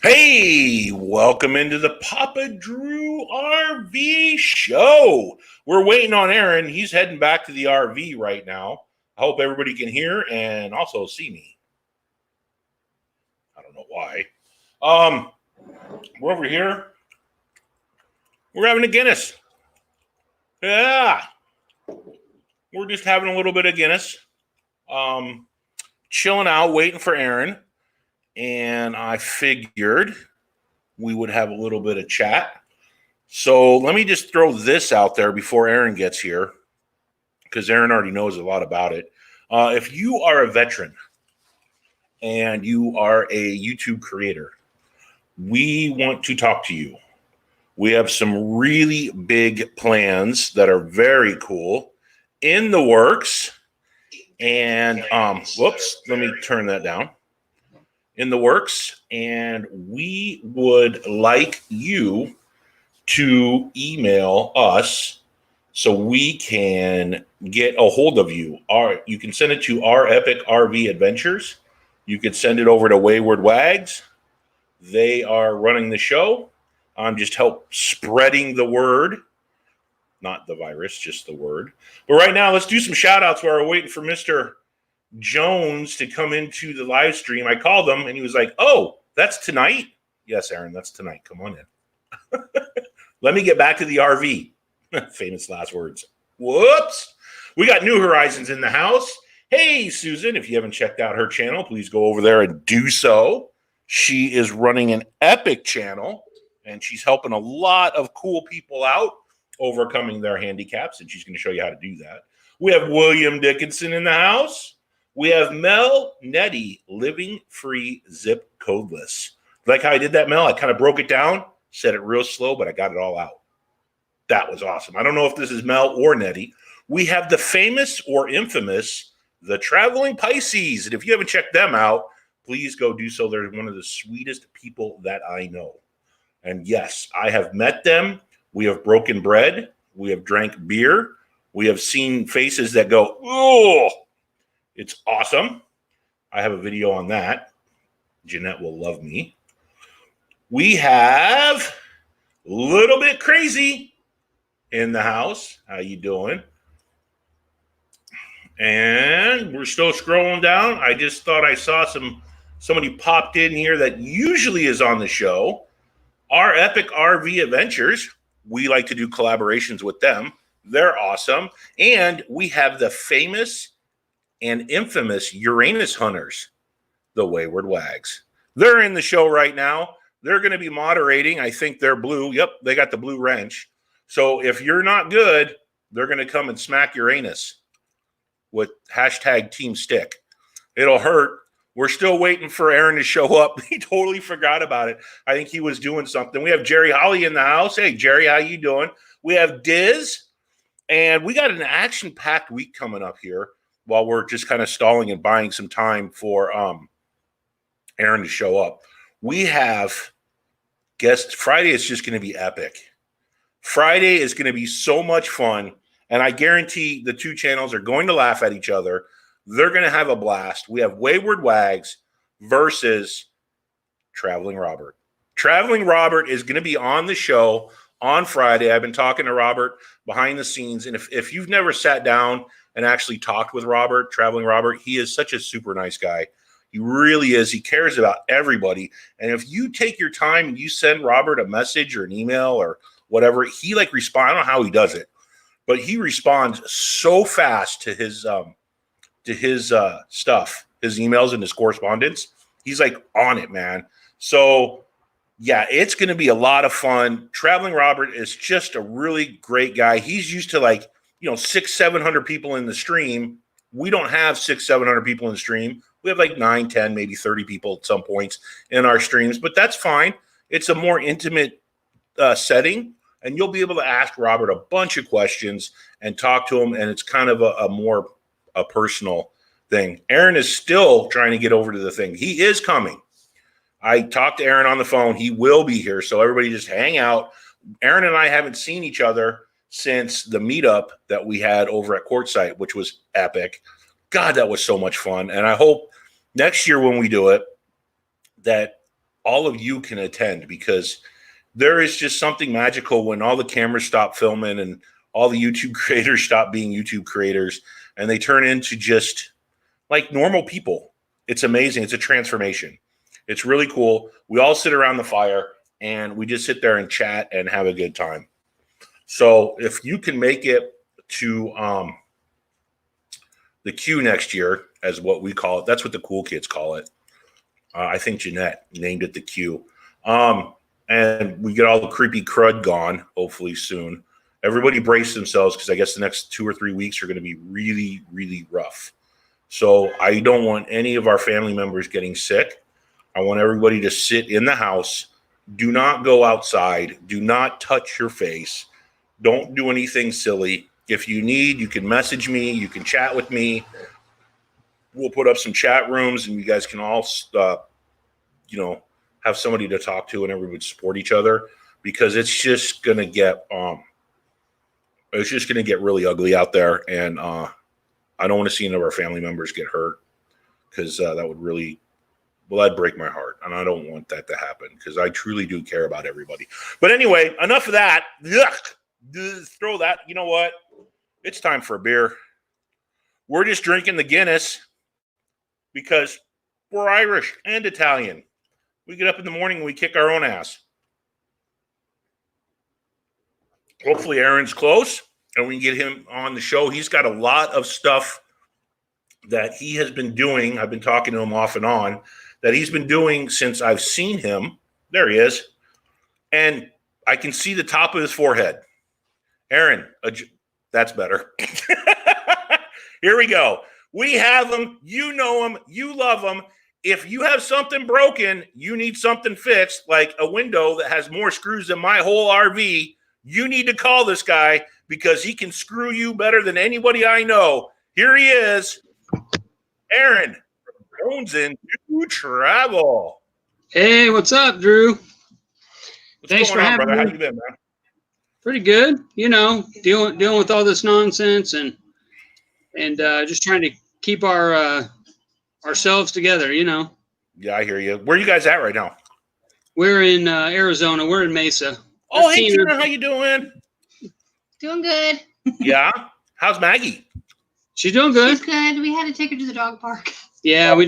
Hey, welcome into the Papa Drew RV show. We're waiting on Aaron. He's heading back to the RV right now. I hope everybody can hear and also see me. I don't know why. We're over here. We're having a Guinness. Yeah. We're just having a little bit of Guinness. Chilling out, waiting for Aaron. And I figured we would have a little bit of chat. So let me just throw this out there before Aaron gets here, because Aaron already knows a lot about it. If you are a veteran and you are a YouTube creator, we want to talk to you. We have some really big plans that are very cool in the works. And whoops, let me turn that down. In the works. And we would like you to email us so we can get a hold of you. You can send it to our Epic RV Adventures. You could send it over to Wayward Wags. They are running the show. I'm just help spreading the word. Not the virus, just the word. But right now, let's do some shout outs while we're waiting for Mr. Jones to come into the live stream. I called him and he was like, "Oh, that's tonight?" Yes, Aaron, that's tonight. Come on in. Let me get back to the RV. Famous last words. Whoops. We got New Horizons in the house. Hey, Susan, if you haven't checked out her channel, please go over there and do so. She is running an epic channel, and she's helping a lot of cool people out overcoming their handicaps, and she's going to show you how to do that. We have William Dickinson in the house. We have Mel Nettie, living free, zip codeless. Like how I did that, Mel? I kind of broke it down, said it real slow, but I got it all out. That was awesome. I don't know if this is Mel or Nettie. We have the famous or infamous, the Traveling Pisces. And if you haven't checked them out, please go do so. They're one of the sweetest people that I know. And yes, I have met them. We have broken bread. We have drank beer. We have seen faces that go, "Oh, it's awesome." I have a video on that. Jeanette will love me. We have a little bit crazy in the house. How you doing? And we're still scrolling down. I just thought I saw somebody popped in here that usually is on the show. Our Epic RV Adventures. We like to do collaborations with them. They're awesome. And we have the famous and infamous Uranus hunters, the Wayward Wags. They're in the show right now. They're going to be moderating. I think they're blue. Yep, they got the blue wrench. So if you're not good, they're going to come and smack Uranus with hashtag Team Stick. It'll hurt. We're still waiting for Aaron to show up. He totally forgot about it. I think he was doing something. We have Jerry Holly in the house. Hey, Jerry, how you doing? We have Diz, and we got an action-packed week coming up here while we're just kind of stalling and buying some time for Aaron to show up. We have guests. Friday is just going to be epic. Friday is going to be so much fun, and I guarantee the two channels are going to laugh at each other. They're going to have a blast. We have Wayward Wags versus Traveling Robert. Traveling Robert is going to be on the show on Friday. I've been talking to Robert behind the scenes, and if you've never sat down and actually talked with Robert, Traveling Robert, he is such a super nice guy. He really is. He cares about everybody. And if you take your time and you send Robert a message or an email or whatever, he responds. I don't know how he does it, but he responds so fast to his stuff, his emails and his correspondence. He's on it, man. So yeah, it's going to be a lot of fun. Traveling Robert is just a really great guy. He's used to 600-700 people in the stream. We don't have 600-700 people in the stream. We have 9, 10, maybe 30 people at some points in our streams, but that's fine. It's a more intimate setting, and you'll be able to ask Robert a bunch of questions and talk to him, and it's kind of a more personal thing. Aaron is still trying to get over to the thing. He is coming. I talked to Aaron on the phone. He will be here, so everybody just hang out. Aaron and I haven't seen each other since the meetup that we had over at Quartzsite, which was epic. God, that was so much fun. And I hope next year when we do it, that all of you can attend, because there is just something magical when all the cameras stop filming and all the YouTube creators stop being YouTube creators and they turn into just like normal people. It's amazing. It's a transformation. It's really cool. We all sit around the fire and we just sit there and chat and have a good time. So if you can make it to the Q next year, as what we call it, that's what the cool kids call it. I think Jeanette named it the Q. And we get all the creepy crud gone, hopefully soon. Everybody brace themselves, because I guess the next 2 or 3 weeks are going to be really, really rough. So I don't want any of our family members getting sick. I want everybody to sit in the house. Do not go outside. Do not touch your face. Don't do anything silly. If you need, you can message me. You can chat with me. We'll put up some chat rooms, and you guys can all, have somebody to talk to, and everybody support each other, because it's just gonna get really ugly out there, and I don't want to see any of our family members get hurt, because that would really, that'd break my heart, and I don't want that to happen, because I truly do care about everybody. But anyway, enough of that. Just throw that. You know what? It's time for a beer. We're just drinking the Guinness because we're Irish and Italian. We get up in the morning and we kick our own ass. Hopefully Aaron's close and we can get him on the show. He's got a lot of stuff that he has been doing. I've been talking to him off and on, that he's been doing since I've seen him. There he is. And I can see the top of his forehead. Aaron, that's better. Here we go. We have him. You know him. You love him. If you have something broken, you need something fixed, like a window that has more screws than my whole RV, you need to call this guy, because he can screw you better than anybody I know. Here he is, Aaron from JonesN2Travel. Hey, what's up, Drew? Thanks for having me. How you been, man? Pretty good. Dealing with all this nonsense and just trying to keep ourselves together. Yeah, I hear you. Where are you guys at right now? We're in Arizona. We're in Mesa. Oh, hey, Tina, how you doing? Doing good. Yeah. How's Maggie? She's doing good. She's good. We had to take her to the dog park. Yeah, we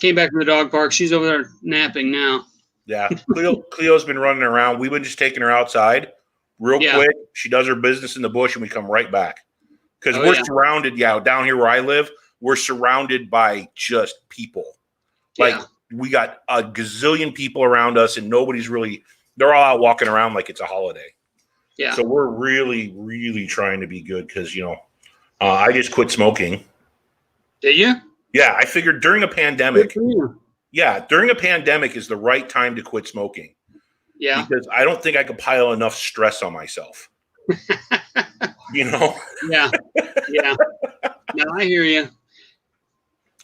came back from the dog park. She's over there napping now. Yeah, Cleo's been running around. We've been just taking her outside real quick. She does her business in the bush, and we come right back. Because we're surrounded, down here where I live, we're surrounded by just people. We got a gazillion people around us, and they're all out walking around like it's a holiday. Yeah. So we're really, really trying to be good, because, I just quit smoking. Did you? Yeah, I figured during a pandemic. Yeah, during a pandemic is the right time to quit smoking. Yeah. Because I don't think I could pile enough stress on myself. Yeah. Yeah. No, I hear you.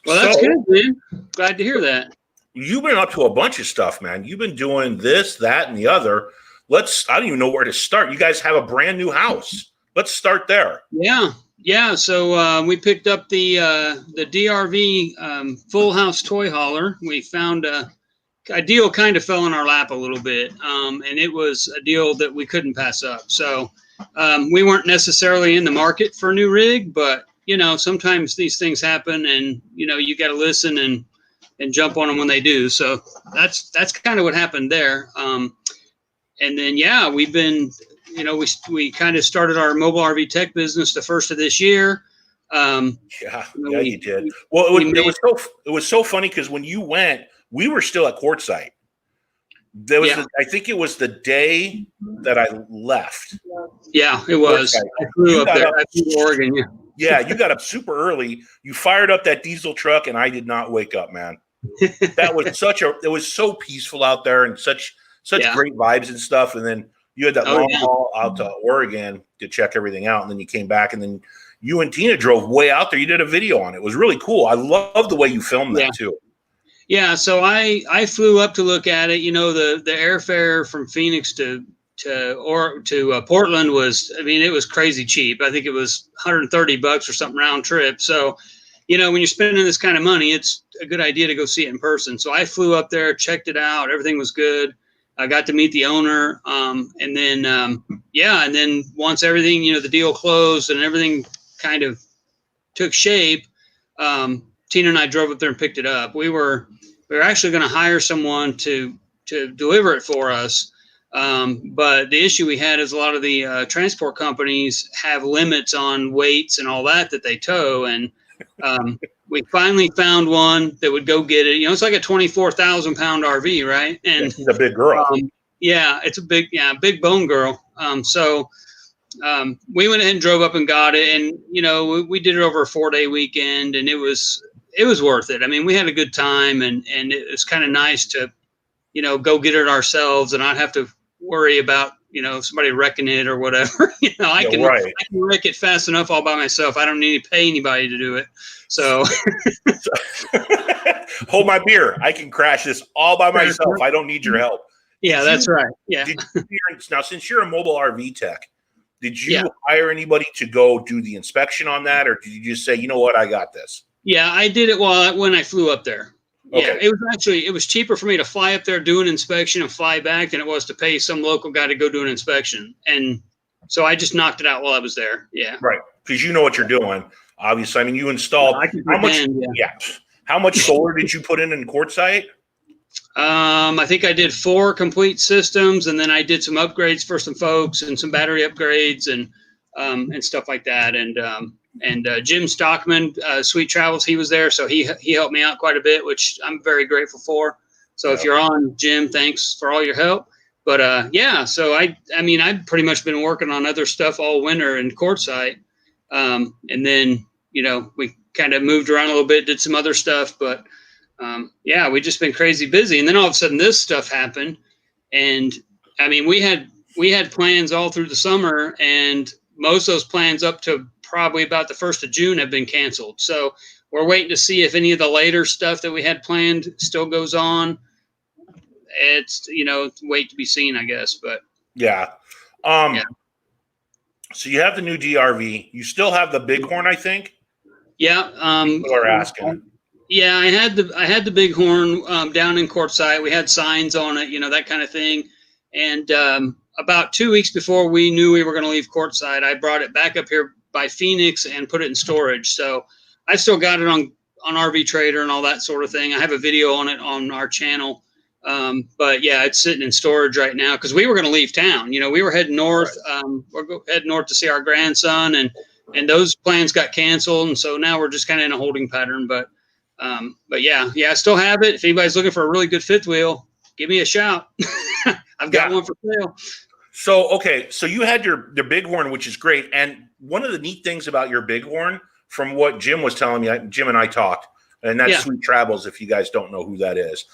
Well, that's good, man. Glad to hear that. You've been up to a bunch of stuff, man. You've been doing this, that, and the other. I don't even know where to start. You guys have a brand new house. Let's start there. Yeah. So we picked up the DRV full house toy hauler. We found a deal kind of fell in our lap a little bit, and it was a deal that we couldn't pass up. So we weren't necessarily in the market for a new rig, but sometimes these things happen, and you got to listen and jump on them when they do. So that's kind of what happened there. And then we've been. We kind of started our mobile RV tech business the first of this year. You did. Well, it was so funny, because when you went, we were still at Quartzsite. I think it was the day that I left. Yeah, it was. I flew up there. I flew to Oregon. Yeah. Yeah, you got up super early. You fired up that diesel truck, and I did not wake up, man. It was so peaceful out there, and such great vibes and stuff. And then you had that long haul out to Oregon to check everything out, and then you came back, and then you and Tina drove way out there. You did a video on it. It was really cool. I love the way you filmed that too. Yeah, so I flew up to look at it. The airfare from Phoenix to Portland was, it was crazy cheap. I think it was $130 or something round trip. So, you know, when you're spending this kind of money, it's a good idea to go see it in person. So I flew up there, checked it out. Everything was good. I got to meet the owner. And then once everything, you know, the deal closed and everything kind of took shape, Tina and I drove up there and picked it up. We were actually going to hire someone to deliver it for us. But the issue we had is a lot of the transport companies have limits on weights and all that they tow. And we finally found one that would go get it. You know, it's like a 24,000 pound RV, right? And She's a big girl. yeah, it's a big bone girl. We went ahead and drove up and got it, and you know, we did it over a 4-day weekend, and it was worth it. I mean, we had a good time, and it was kind of nice to, you know, go get it ourselves and not have to worry about, you know, somebody wrecking it or whatever. You know, I can wreck it fast enough all by myself. I don't need to pay anybody to do it. So hold my beer. I can crash this all by myself. I don't need your help. Yeah, that's right. Yeah. Now, since you're a mobile RV tech, did you hire anybody to go do the inspection on that, or did you just say, you know what, I got this? Yeah, I did it when I flew up there. Okay. Yeah, it was cheaper for me to fly up there, do an inspection, and fly back than it was to pay some local guy to go do an inspection. And so I just knocked it out while I was there. Yeah. Right. Because you know what you're doing. Obviously, I mean, you installed how much solar did you put in quartzsite? I think I did 4 complete systems, and then I did some upgrades for some folks and some battery upgrades and stuff like that. And Jim Stockman, Sweet Travels, he was there, so he helped me out quite a bit, which I'm very grateful for. So if you're on, Jim, thanks for all your help. But so I mean, I've pretty much been working on other stuff all winter in quartzsite, and then, you know, we kind of moved around a little bit, did some other stuff, but we just been crazy busy. And then all of a sudden this stuff happened. And I mean, we had plans all through the summer, and most of those plans up to probably about the 1st of June have been canceled. So we're waiting to see if any of the later stuff that we had planned still goes on. It's, you know, wait to be seen, I guess. But so you have the new DRV. You still have the Bighorn, I think. Yeah. People are asking. Yeah, I had the Bighorn down in quartzsite. We had signs on it, you know, that kind of thing. And about 2 weeks before we knew we were going to leave quartzsite, I brought it back up here by Phoenix and put it in storage. So I still got it on RV Trader and all that sort of thing. I have a video on it on our channel. But yeah, it's sitting in storage right now because we were going to leave town. You know, we were heading north. We're heading north to see our grandson, and those plans got canceled. And so now we're just kind of in a holding pattern. But yeah, I still have it. If anybody's looking for a really good fifth wheel, give me a shout. I've got one for sale. So you had your Bighorn, which is great. And one of the neat things about your Bighorn, from what Jim was telling me, Jim and I talked, and that's Sweet Travels, if you guys don't know who that is.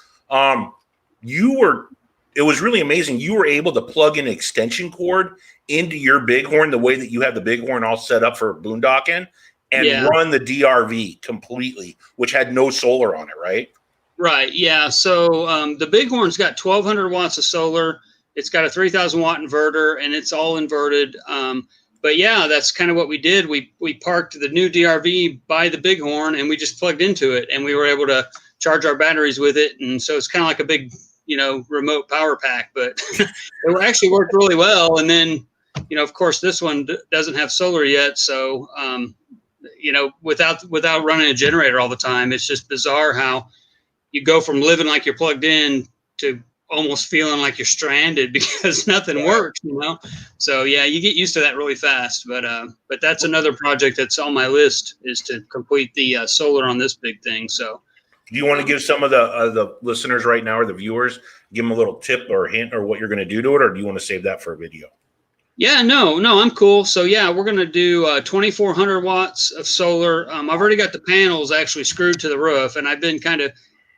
It was really amazing. You were able to plug an extension cord into your Bighorn the way that you have the Bighorn all set up for boondocking and run the DRV completely, which had no solar on it, right? Right. Yeah. So the Bighorn's got 1,200 watts of solar. It's got a 3,000 watt inverter, and it's all inverted. But yeah, that's kind of what we did. We parked the new DRV by the Bighorn, and we just plugged into it, and we were able to charge our batteries with it. And so it's kind of like a big, you know, remote power pack, but it actually worked really well. And then, you know, of course, this one doesn't have solar yet. So, you know, without running a generator all the time, it's just bizarre how you go from living like you're plugged in to almost feeling like you're stranded because nothing works, you know? So yeah, you get used to that really fast, but that's another project that's on my list, is to complete the solar on this big thing. So do you want to give some of the listeners right now, or the viewers, give them a little tip or hint or what you're going to do to it, or do you want to save that for a video? Yeah, no, I'm cool. So yeah, we're going to do 2,400 watts of solar. I've already got the panels actually screwed to the roof, and I've been kind of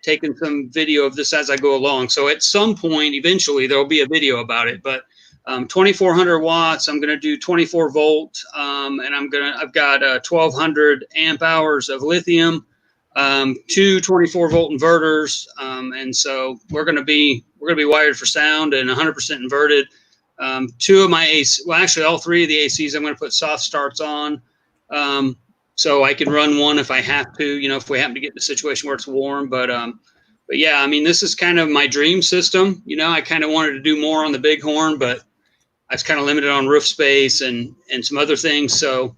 taking some video of this as I go along. So at some point, eventually, there'll be a video about it. But 2,400 watts, I'm going to do 24 volt, and I've got 1,200 amp hours of lithium, 2 24 volt inverters, and so we're going to be wired for sound and 100% inverted. 2 of my AC, well, actually all 3 of the ACs, I'm going to put soft starts on. so I can run one if I have to, if we happen to get in a situation where it's warm. But yeah, I mean, this is kind of my dream system. I kind of wanted to do more on the Bighorn, but I was kind of limited on roof space and some other things. So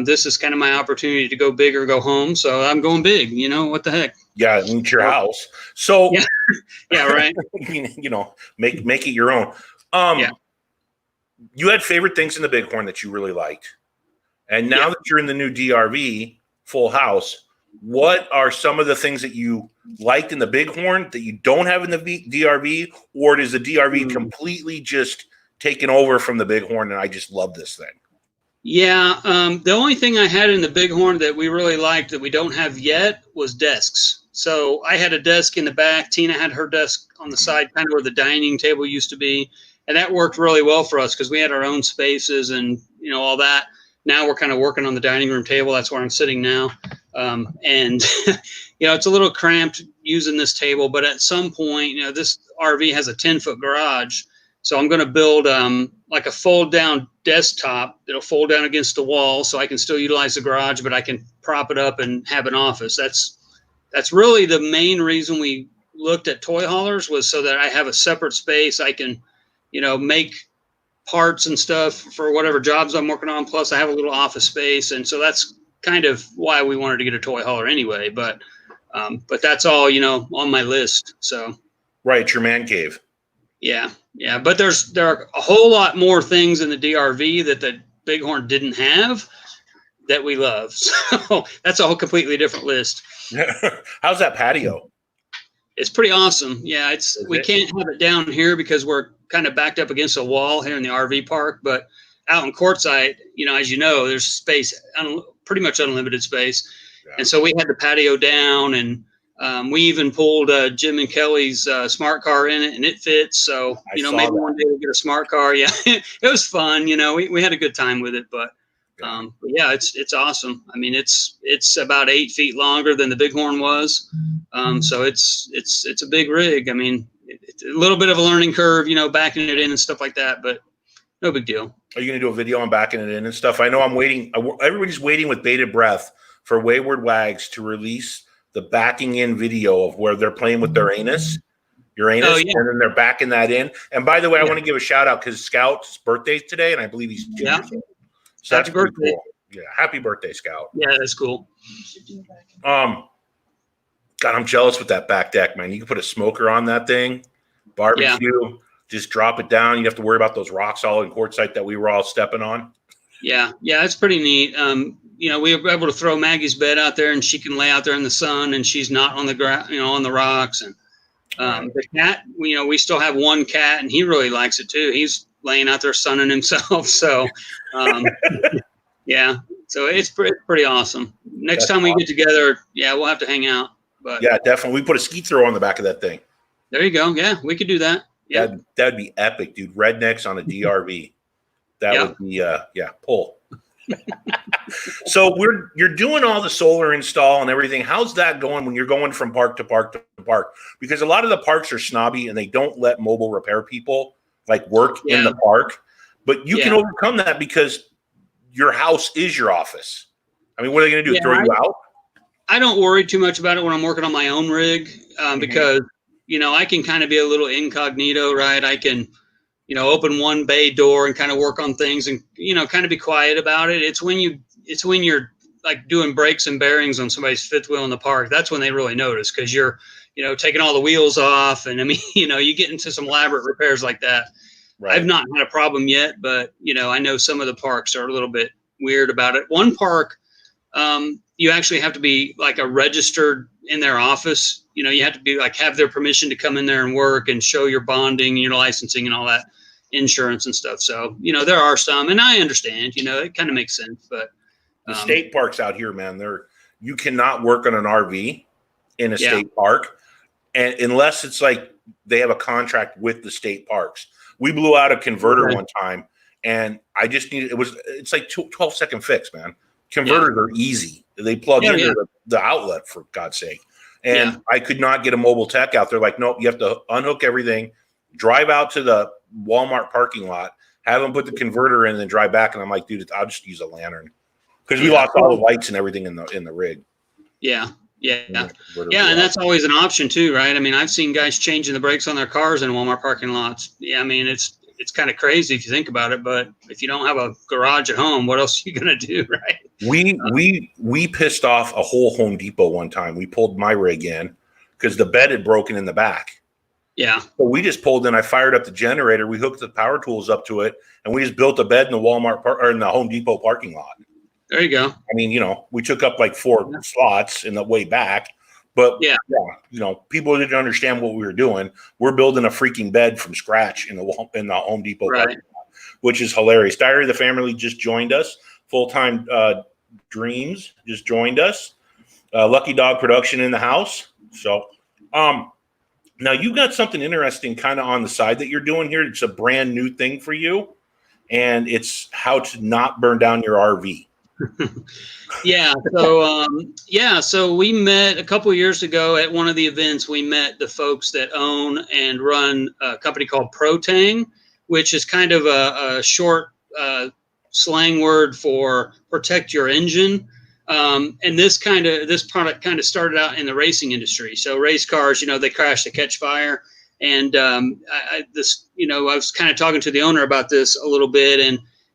this is kind of my opportunity to go big or go home. So I'm going big. What the heck? Yeah, it's your house. So yeah, yeah, right. Make it your own. Yeah. You had favorite things in the Bighorn that you really liked, and now that you're in the new DRV full house, what are some of the things that you liked in the Bighorn that you don't have in the DRV, or does the DRV completely just taken over from the Bighorn and I just love this thing? Yeah, the only thing I had in the Bighorn that we really liked that we don't have yet was desks. So I had a desk in the back. Tina had her desk on the side, kind of where the dining table used to be. And that worked really well for us because we had our own spaces and, all that. Now we're kind of working on the dining room table. That's where I'm sitting now. And, it's a little cramped using this table. But at some point, this RV has a 10-foot garage. So I'm going to build like a fold-down desktop that'll fold down against the wall so I can still utilize the garage, but I can prop it up and have an office. That's really the main reason we looked at toy haulers, was so that I have a separate space. I can, make parts and stuff for whatever jobs I'm working on. Plus, I have a little office space, and so that's kind of why we wanted to get a toy hauler anyway. But that's all on my list. So right, your man cave. Yeah. But there are a whole lot more things in the DRV that the Bighorn didn't have that we love. So that's a whole completely different list. How's that patio? It's pretty awesome. Yeah, we can't have it down here because we're kind of backed up against a wall here in the RV park. But out in Quartzsite, as you know, there's space, pretty much unlimited space. Yeah. And so we had the patio down, and we even pulled Jim and Kelly's smart car in it, and it fits. So, maybe one day we'll get a smart car. Yeah, it was fun. We had a good time with it, but yeah, it's awesome. I mean, it's about 8 feet longer than the Bighorn was. So it's a big rig. I mean, it's a little bit of a learning curve, backing it in and stuff like that, but no big deal. Are you going to do a video on backing it in and stuff? I know I'm waiting. Everybody's waiting with bated breath for Wayward Wags to release the backing in video of where they're playing with their Uranus, and then they're backing that in. And by the way, I want to give a shout out because Scout's birthday today, and I believe he's 2 years old. So that's pretty cool. Yeah, happy birthday, Scout. Yeah, that's cool. God, I'm jealous with that back deck, man. You can put a smoker on that thing, barbecue, just drop it down. You have to worry about those rocks all in Quartzsite that we were all stepping on. Yeah, it's pretty neat. We were able to throw Maggie's bed out there, and she can lay out there in the sun, and she's not on the ground, on the rocks. And the cat, we still have one cat, and he really likes it too. He's laying out there sunning himself. So, yeah, so it's pretty awesome. Next time we get together, we'll have to hang out. But yeah, definitely. We put a ski throw on the back of that thing. There you go. Yeah, we could do that. Yeah, that'd be epic, dude. Rednecks on a DRV. That would be pull. So you're doing all the solar install and everything. How's that going when you're going from park to park to park? Because a lot of the parks are snobby and they don't let mobile repair people work in the park. But you can overcome that because your house is your office. I mean, what are they going to do? Throw you out? I don't worry too much about it when I'm working on my own rig because I can kind of be a little incognito, right? I can open one bay door and kind of work on things and, kind of be quiet about it. It's when you're doing brakes and bearings on somebody's fifth wheel in the park. That's when they really notice because you're, taking all the wheels off. And I mean, you get into some elaborate repairs like that. Right. I've not had a problem yet, but, I know some of the parks are a little bit weird about it. One park, you actually have to be a registered in their office. You have to be have their permission to come in there and work and show your bonding, your licensing and all that, insurance and stuff. So, there are some, and I understand, it kind of makes sense, but the state parks out here, man, you cannot work on an RV in a state park. And unless it's they have a contract with the state parks. We blew out a converter one time and I just needed, it's 12-second fix, man. Converters are easy. They plug into the outlet, for God's sake. And I could not get a mobile tech out there. Nope, you have to unhook everything, drive out to the Walmart parking lot, have them put the converter in, and then drive back. And I'm like, dude, I'll just use a lantern. because we lost all the lights and everything in the rig. Yeah. Yeah. Yeah, And that's always an option too, right? I mean, I've seen guys changing the brakes on their cars in Walmart parking lots. Yeah, I mean, it's kind of crazy if you think about it, but if you don't have a garage at home, what else are you going to do, right? We pissed off a whole Home Depot one time. We pulled my rig in because the bed had broken in the back. Yeah. So we just pulled in. I fired up the generator. We hooked the power tools up to it, and we just built a bed in the or in the Home Depot parking lot. There you go. I mean, we took up like 4 slots in the way back, but people didn't understand what we were doing. We're building a freaking bed from scratch in the Home Depot parking lot, which is hilarious. Diary of the Family just joined us. Full-time Dreams just joined us. Lucky Dog Production in the house. So, now you've got something interesting kind of on the side that you're doing here. It's a brand new thing for you, and it's how to not burn down your RV. So we met a couple of years ago at one of the events. We met the folks that own and run a company called Protang, which is kind of a short slang word for protect your engine. And this product kind of started out in the racing industry. So race cars, they crash, they catch fire. And I was kind of talking to the owner about this a little bit,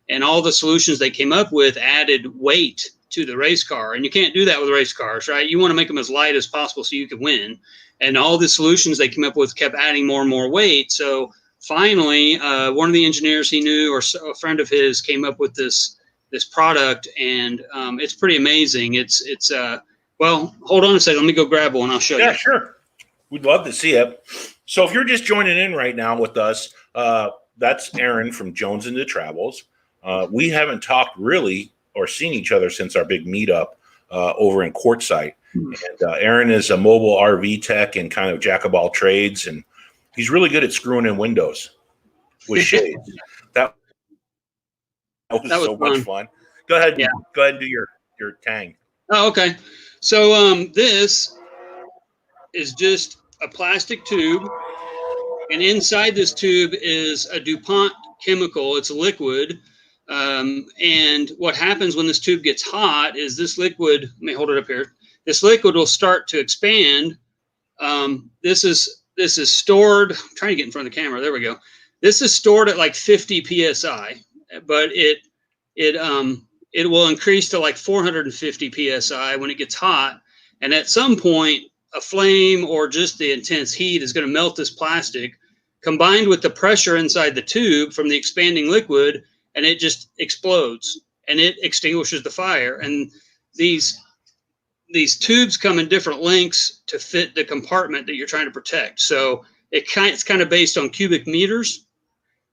and all the solutions they came up with added weight to the race car. And you can't do that with race cars, right? You want to make them as light as possible so you can win. And all the solutions they came up with kept adding more and more weight. So finally, one of the engineers he knew, or a friend of his, came up with this product, and it's pretty amazing. Well, hold on a second. Let me go grab one. I'll show you. Yeah, sure. We'd love to see it. So if you're just joining in right now with us, that's Aaron from JonesN2Travels. We haven't talked really or seen each other since our big meetup over in Quartzsite. And Aaron is a mobile RV tech and kind of jack of all trades, and he's really good at screwing in windows with shades. That was so much fun. Go ahead. Yeah. Go ahead and do your tang. Oh, okay. So this is just a plastic tube, and inside this tube is a DuPont chemical. It's a liquid. And what happens when this tube gets hot is this liquid, let me hold it up here. This liquid will start to expand. This is stored, I'm trying to get in front of the camera. There we go. This is stored at like 50 PSI, but it will increase to like 450 PSI when it gets hot. And at some point, a flame or just the intense heat is going to melt this plastic, combined with the pressure inside the tube from the expanding liquid, and it just explodes and it extinguishes the fire. And these tubes come in different lengths to fit the compartment that you're trying to protect. So it's kind of based on cubic meters.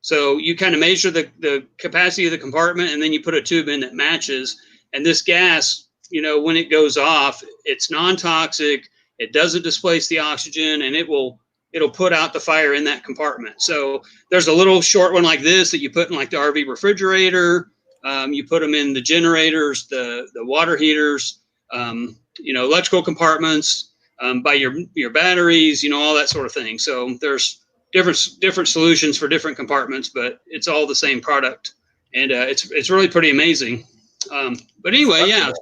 So you kind of measure the capacity of the compartment, and then you put a tube in that matches. And this gas, when it goes off, it's non-toxic. It doesn't displace the oxygen, and it'll put out the fire in that compartment. So there's a little short one like this that you put in like the RV refrigerator. You put them in the generators, the water heaters, electrical compartments, by your batteries, all that sort of thing. So there's different solutions for different compartments, but it's all the same product, and it's really pretty amazing. But anyway, yeah.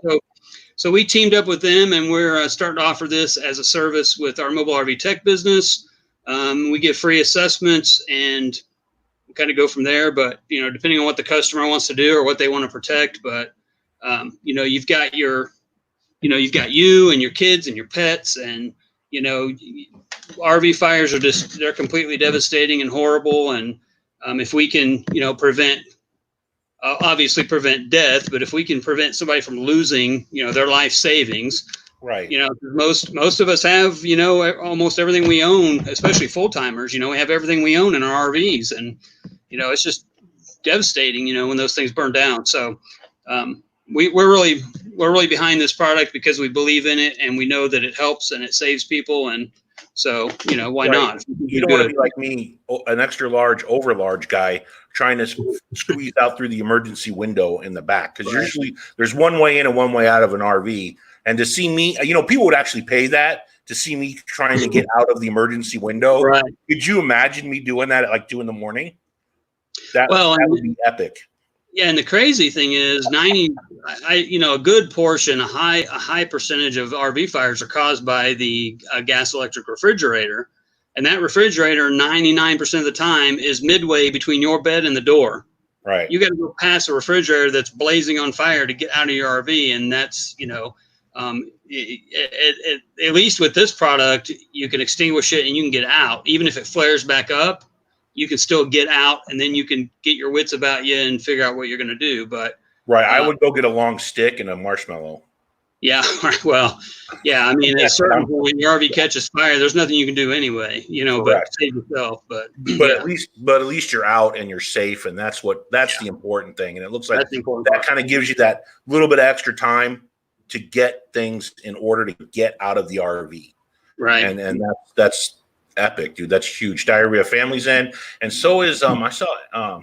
So we teamed up with them, and we're starting to offer this as a service with our mobile RV tech business. We give free assessments, and we kind of go from there. But depending on what the customer wants to do or what they want to protect, but you've got you and your kids and your pets, and RV fires are they're completely devastating and horrible. And if we can obviously prevent death, but if we can prevent somebody from losing their life savings, right? Most of us have almost everything we own, especially full-timers. We have everything we own in our RVs, and it's just devastating when those things burn down. So we're really behind this product because we believe in it, and we know that it helps and it saves people. And so why not? You don't want to be like me, an extra large, over large guy trying to squeeze out through the emergency window in the back, because usually there's one way in and one way out of an RV. And to see me, people would actually pay that to see me trying to get out of the emergency window. Right. Could you imagine me doing that at like 2 a.m? That would be epic. Yeah, and the crazy thing is, a good portion, a high percentage of RV fires are caused by the gas electric refrigerator, and that refrigerator 99% of the time is midway between your bed and the door. Right. You got to go past a refrigerator that's blazing on fire to get out of your RV, and that's at least with this product, you can extinguish it and you can get out, even if it flares back up. You can still get out, and then you can get your wits about you and figure out what you're going to do. But Right. I would go get a long stick and a marshmallow. yeah, well, yeah. I mean, at a certain point, when your RV catches fire, there's nothing you can do anyway, but save yourself. But at least you're out and you're safe, and that's the important thing. And it looks like that kind of gives you that little bit of extra time to get things in order to get out of the RV. Right. And that's epic, dude. That's huge. Diarrhea Family's in, and so is I saw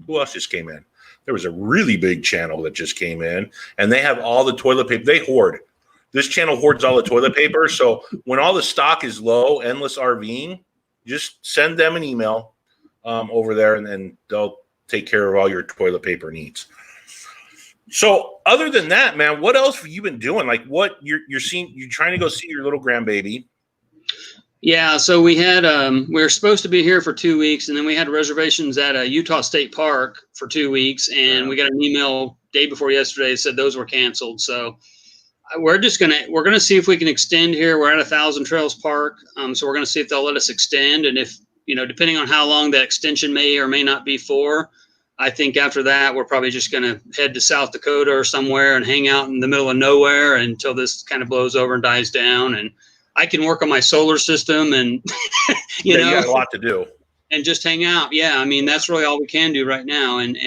who else just came in? There was a really big channel that just came in, and they have all the toilet paper. They hoard. This channel hoards all the toilet paper. So when all the stock is low, Endless RVing, just send them an email over there, and then they'll take care of all your toilet paper needs. So other than that, man, what else have you been doing? Like what you're seeing? You're trying to go see your little grandbaby. Yeah, so we were supposed to be here for 2 weeks, and then we had reservations at Utah State Park for 2 weeks, and we got an email day before yesterday that said those were canceled. So we're gonna see if we can extend here. We're at 1,000 Trails Park, so we're gonna see if they'll let us extend, and if depending on how long that extension may or may not be for, I think after that we're probably just gonna head to South Dakota or somewhere and hang out in the middle of nowhere until this kind of blows over and dies down, and I can work on my solar system and, you got a lot to do and just hang out. Yeah. I mean, that's really all we can do right now. And,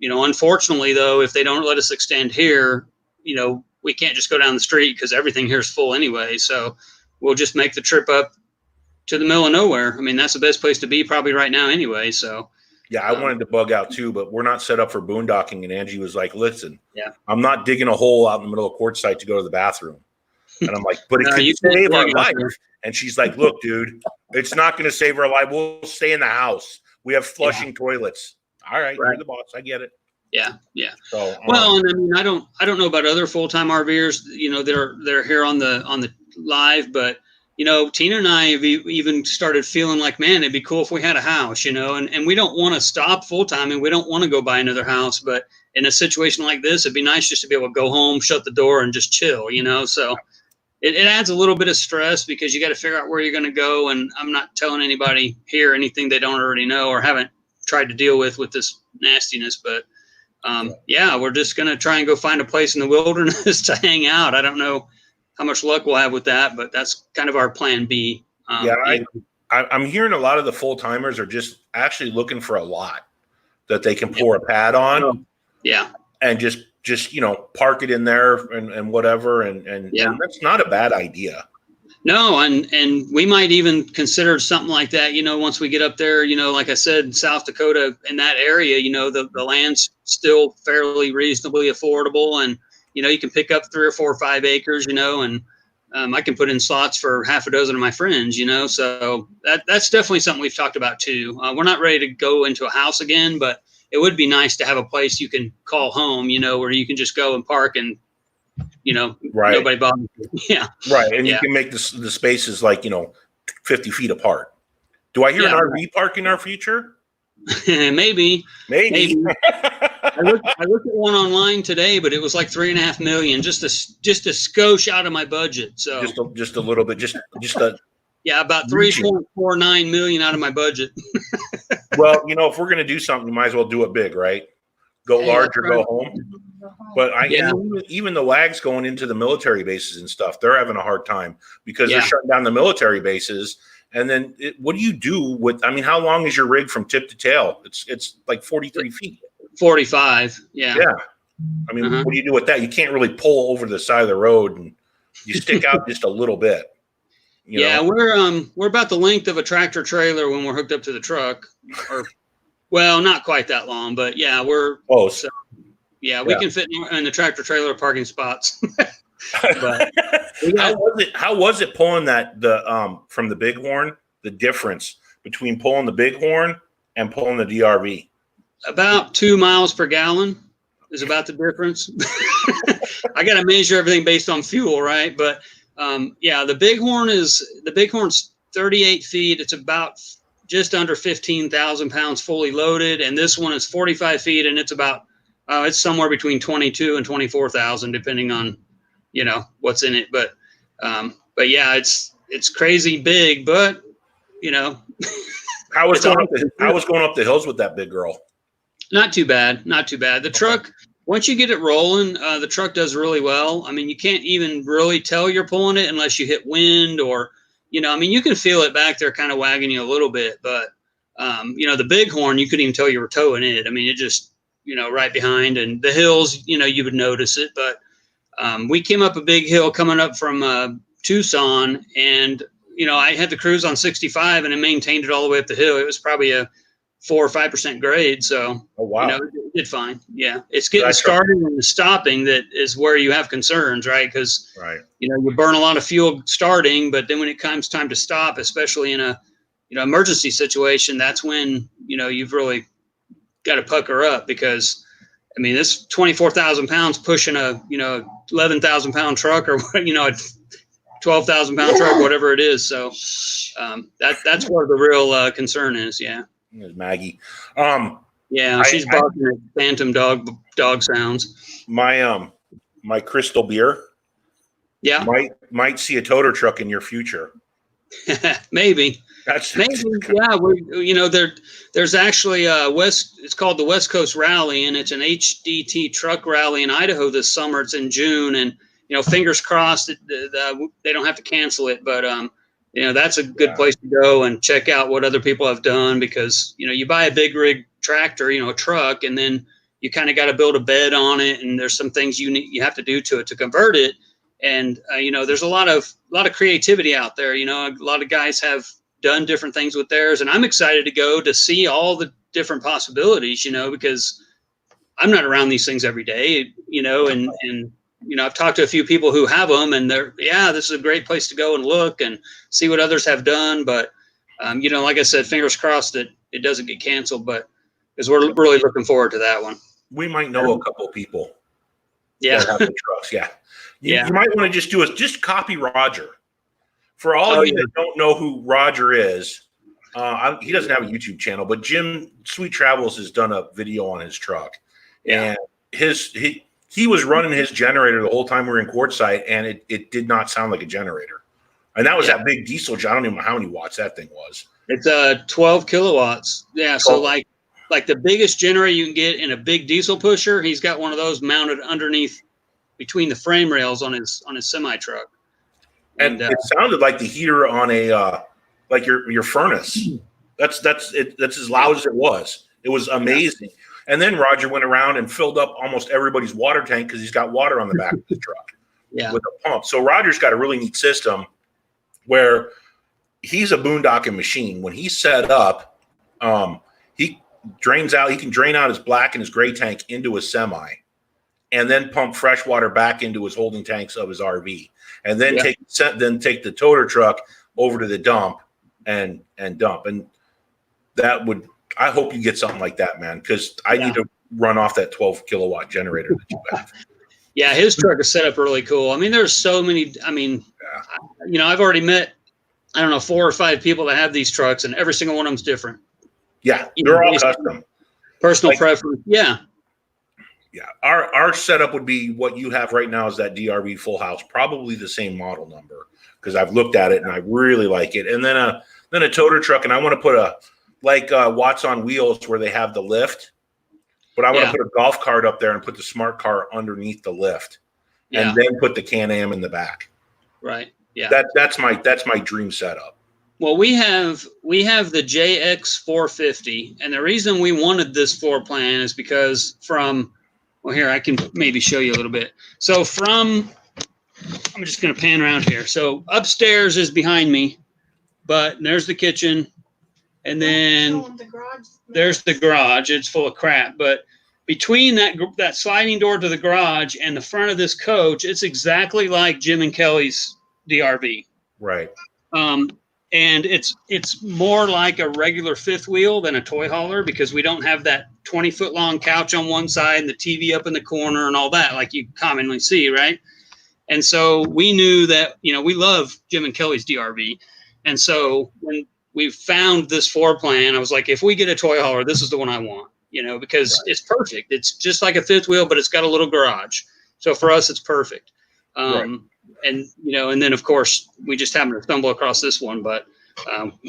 unfortunately though, if they don't let us extend here, we can't just go down the street because everything here is full anyway. So we'll just make the trip up to the middle of nowhere. I mean, that's the best place to be probably right now anyway. So yeah, I wanted to bug out too, but we're not set up for boondocking. And Angie was like, listen, I'm not digging a hole out in the middle of Quartzsite to go to the bathroom. And I'm like, but it could save our life. And she's like, look, dude, it's not going to save our life. We'll stay in the house. We have flushing toilets. All right, you're the boss. I get it. Yeah, yeah. So, well, and I mean, I don't know about other full-time RVers. They're here on the live, but Tina and I have even started feeling like, man, it'd be cool if we had a house, and we don't want to stop full-time, and we don't want to go buy another house, but in a situation like this, it'd be nice just to be able to go home, shut the door, and just chill, so. It adds a little bit of stress because you got to figure out where you're going to go. And I'm not telling anybody here anything they don't already know or haven't tried to deal with this nastiness. But we're just going to try and go find a place in the wilderness to hang out. I don't know how much luck we'll have with that, but that's kind of our plan B. I'm hearing a lot of the full timers are just actually looking for a lot that they can pour a pad on. And just park it in there and whatever. And that's not a bad idea. No. And we might even consider something like that, once we get up there, like I said, South Dakota in that area, the land's still fairly reasonably affordable. And, you can pick up 3 or 4 or 5 acres, and I can put in slots for half a dozen of my friends, so that's definitely something we've talked about too. We're not ready to go into a house again, but it would be nice to have a place you can call home, where you can just go and park and, nobody bothers you. Yeah. Right. And you can make the spaces like, 50 feet apart. Do I hear an RV park in our future? Maybe. I looked at one online today, but it was like $3.5 million, just a skosh out of my budget. So just a little bit, just a. Yeah, about 3.49 million out of my budget. Well, if we're going to do something, you might as well do it big, right? Go large or go home. But even the WAGs going into the military bases and stuff, they're having a hard time because they're shutting down the military bases. And then what do you do with? I mean, how long is your rig from tip to tail? It's like 43 feet. 45. Yeah. Yeah. I mean, what do you do with that? You can't really pull over the side of the road, and you stick out just a little bit. We're about the length of a tractor trailer when we're hooked up to the truck, or not quite that long, but we're close. So, we can fit in the tractor trailer parking spots. But how was it pulling from the Bighorn? The difference between pulling the Bighorn and pulling the DRV? about 2 miles per gallon is about the difference. I got to measure everything based on fuel, right? But yeah, the Bighorn's 38 feet. It's about just under 15,000 pounds fully loaded, and this one is 45 feet, and it's about it's somewhere between 22 and 24,000, depending on what's in it. But yeah, it's crazy big, but How was going up the hills with that big girl? Not too bad. Not too bad. The truck, once you get it rolling, the truck does really well. I mean, you can't even really tell you're pulling it unless you hit wind or, I mean, you can feel it back there kind of wagging you a little bit. But, the Bighorn, you couldn't even tell you were towing it. I mean, it just, right behind. And the hills, you would notice it. But we came up a big hill coming up from Tucson, and I had the cruise on 65 and I maintained it all the way up the hill. It was probably a 4 or 5% grade. So, oh, wow. It did fine. Yeah. It's getting started and the stopping that is where you have concerns, right? Because, you burn a lot of fuel starting, but then when it comes time to stop, especially in a, emergency situation, that's when, you've really got to pucker up because, I mean, this 24,000 pounds pushing a, 11,000 pound truck or, a 12,000 pound truck, whatever it is. So that's where the real concern is. Yeah. There's Maggie. Yeah, she's barking at phantom dog sounds. My crystal beer. Yeah. Might see a toter truck in your future. Maybe. Maybe. Yeah. There's actually it's called the West Coast Rally, and it's an HDT truck rally in Idaho this summer. It's in June, and fingers crossed that they don't have to cancel it. But that's a good place to go and check out what other people have done because you buy a big rig tractor, a truck, and then you kind of got to build a bed on it, and there's some things you have to do to it to convert it. And there's a lot of creativity out there. A lot of guys have done different things with theirs, and I'm excited to go to see all the different possibilities. Because I'm not around these things every day. And I've talked to a few people who have them, and this is a great place to go and look and see what others have done. But like I said, fingers crossed that it doesn't get canceled. But because we're really looking forward to that one. We might know a couple of people. Yeah. That have the trucks. Yeah. You might want to just copy Roger. For all of you that don't know who Roger is, he doesn't have a YouTube channel, but JonesN2Travel has done a video on his truck, and he was running his generator the whole time we were in Quartzsite, and it did not sound like a generator, and that was that big diesel. I don't even know how many watts that thing was. It's 12 kilowatts. Yeah, 12. So like the biggest generator you can get in a big diesel pusher, he's got one of those mounted underneath between the frame rails on his semi truck. And it sounded like the heater on a like your furnace. That's as loud as it was. It was amazing. Yeah. And then Roger went around and filled up almost everybody's water tank because he's got water on the back of his truck with a pump. So Roger's got a really neat system where he's a boondocking machine. When he's set up, he can drain out his black and his gray tank into his semi, and then pump fresh water back into his holding tanks of his RV. And then take the toter truck over to the dump and dump. And I hope you get something like that, man, because I need to run off that 12 kilowatt generator that you have. Yeah, his truck is set up really cool. I mean, there's so many. I mean, I've already met, 4 or 5 people that have these trucks, and every single one of them's different. Yeah, they're all custom. Personal preference. Yeah. Yeah, our setup would be what you have right now is that DRV full house, probably the same model number because I've looked at it and I really like it. And then a toter truck, and I want to put Watts on Wheels where they have the lift, but I want to put a golf cart up there and put the smart car underneath the lift, and then put the Can-Am in the back. Right. Yeah. That's my dream setup. Well, we have the JX 450, and the reason we wanted this floor plan is because well, here, I can maybe show you a little bit. So I'm just going to pan around here. So upstairs is behind me, but there's the kitchen. And then there's the garage. It's full of crap. But between that sliding door to the garage and the front of this coach, it's exactly like Jim and Kelly's DRV. Right. And it's more like a regular fifth wheel than a toy hauler because we don't have that 20-foot long couch on one side and the TV up in the corner and all that like you commonly see, right? And so we knew that, we love Jim and Kelly's DRV. And so when we found this floor plan, I was like, if we get a toy hauler, this is the one I want, because it's perfect. It's just like a fifth wheel, but it's got a little garage. So for us, it's perfect. And, and then of course we just happened to stumble across this one, but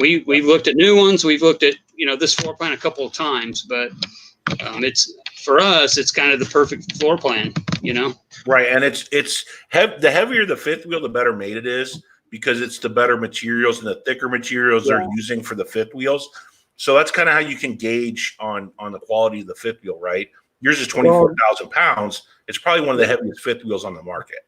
we've looked at new ones. We've looked at, this floor plan a couple of times, but for us, it's kind of the perfect floor plan, Right. And the heavier the fifth wheel, the better made it is because it's the better materials and the thicker materials they're using for the fifth wheels. So that's kind of how you can gauge on the quality of the fifth wheel, right? Yours is 24,000 pounds. It's probably one of the heaviest fifth wheels on the market.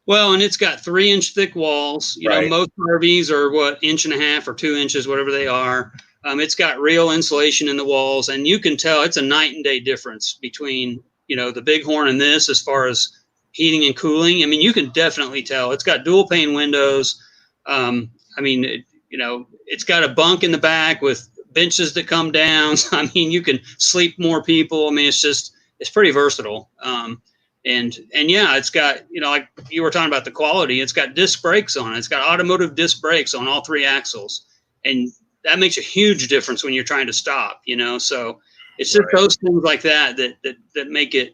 Well, and it's got 3-inch thick walls. Most RVs are 1.5 inches or 2 inches, whatever they are. It's got real insulation in the walls, and you can tell it's a night and day difference between, the Bighorn and this as far as heating and cooling. I mean, you can definitely tell. It's got dual pane windows. It's got a bunk in the back with benches that come down. I mean, you can sleep more people. I mean, it's pretty versatile. And yeah, it's got, like you were talking about the quality, it's got disc brakes on it. It's got automotive disc brakes on all 3 axles. And that makes a huge difference when you're trying to stop, so it's just those things like that make it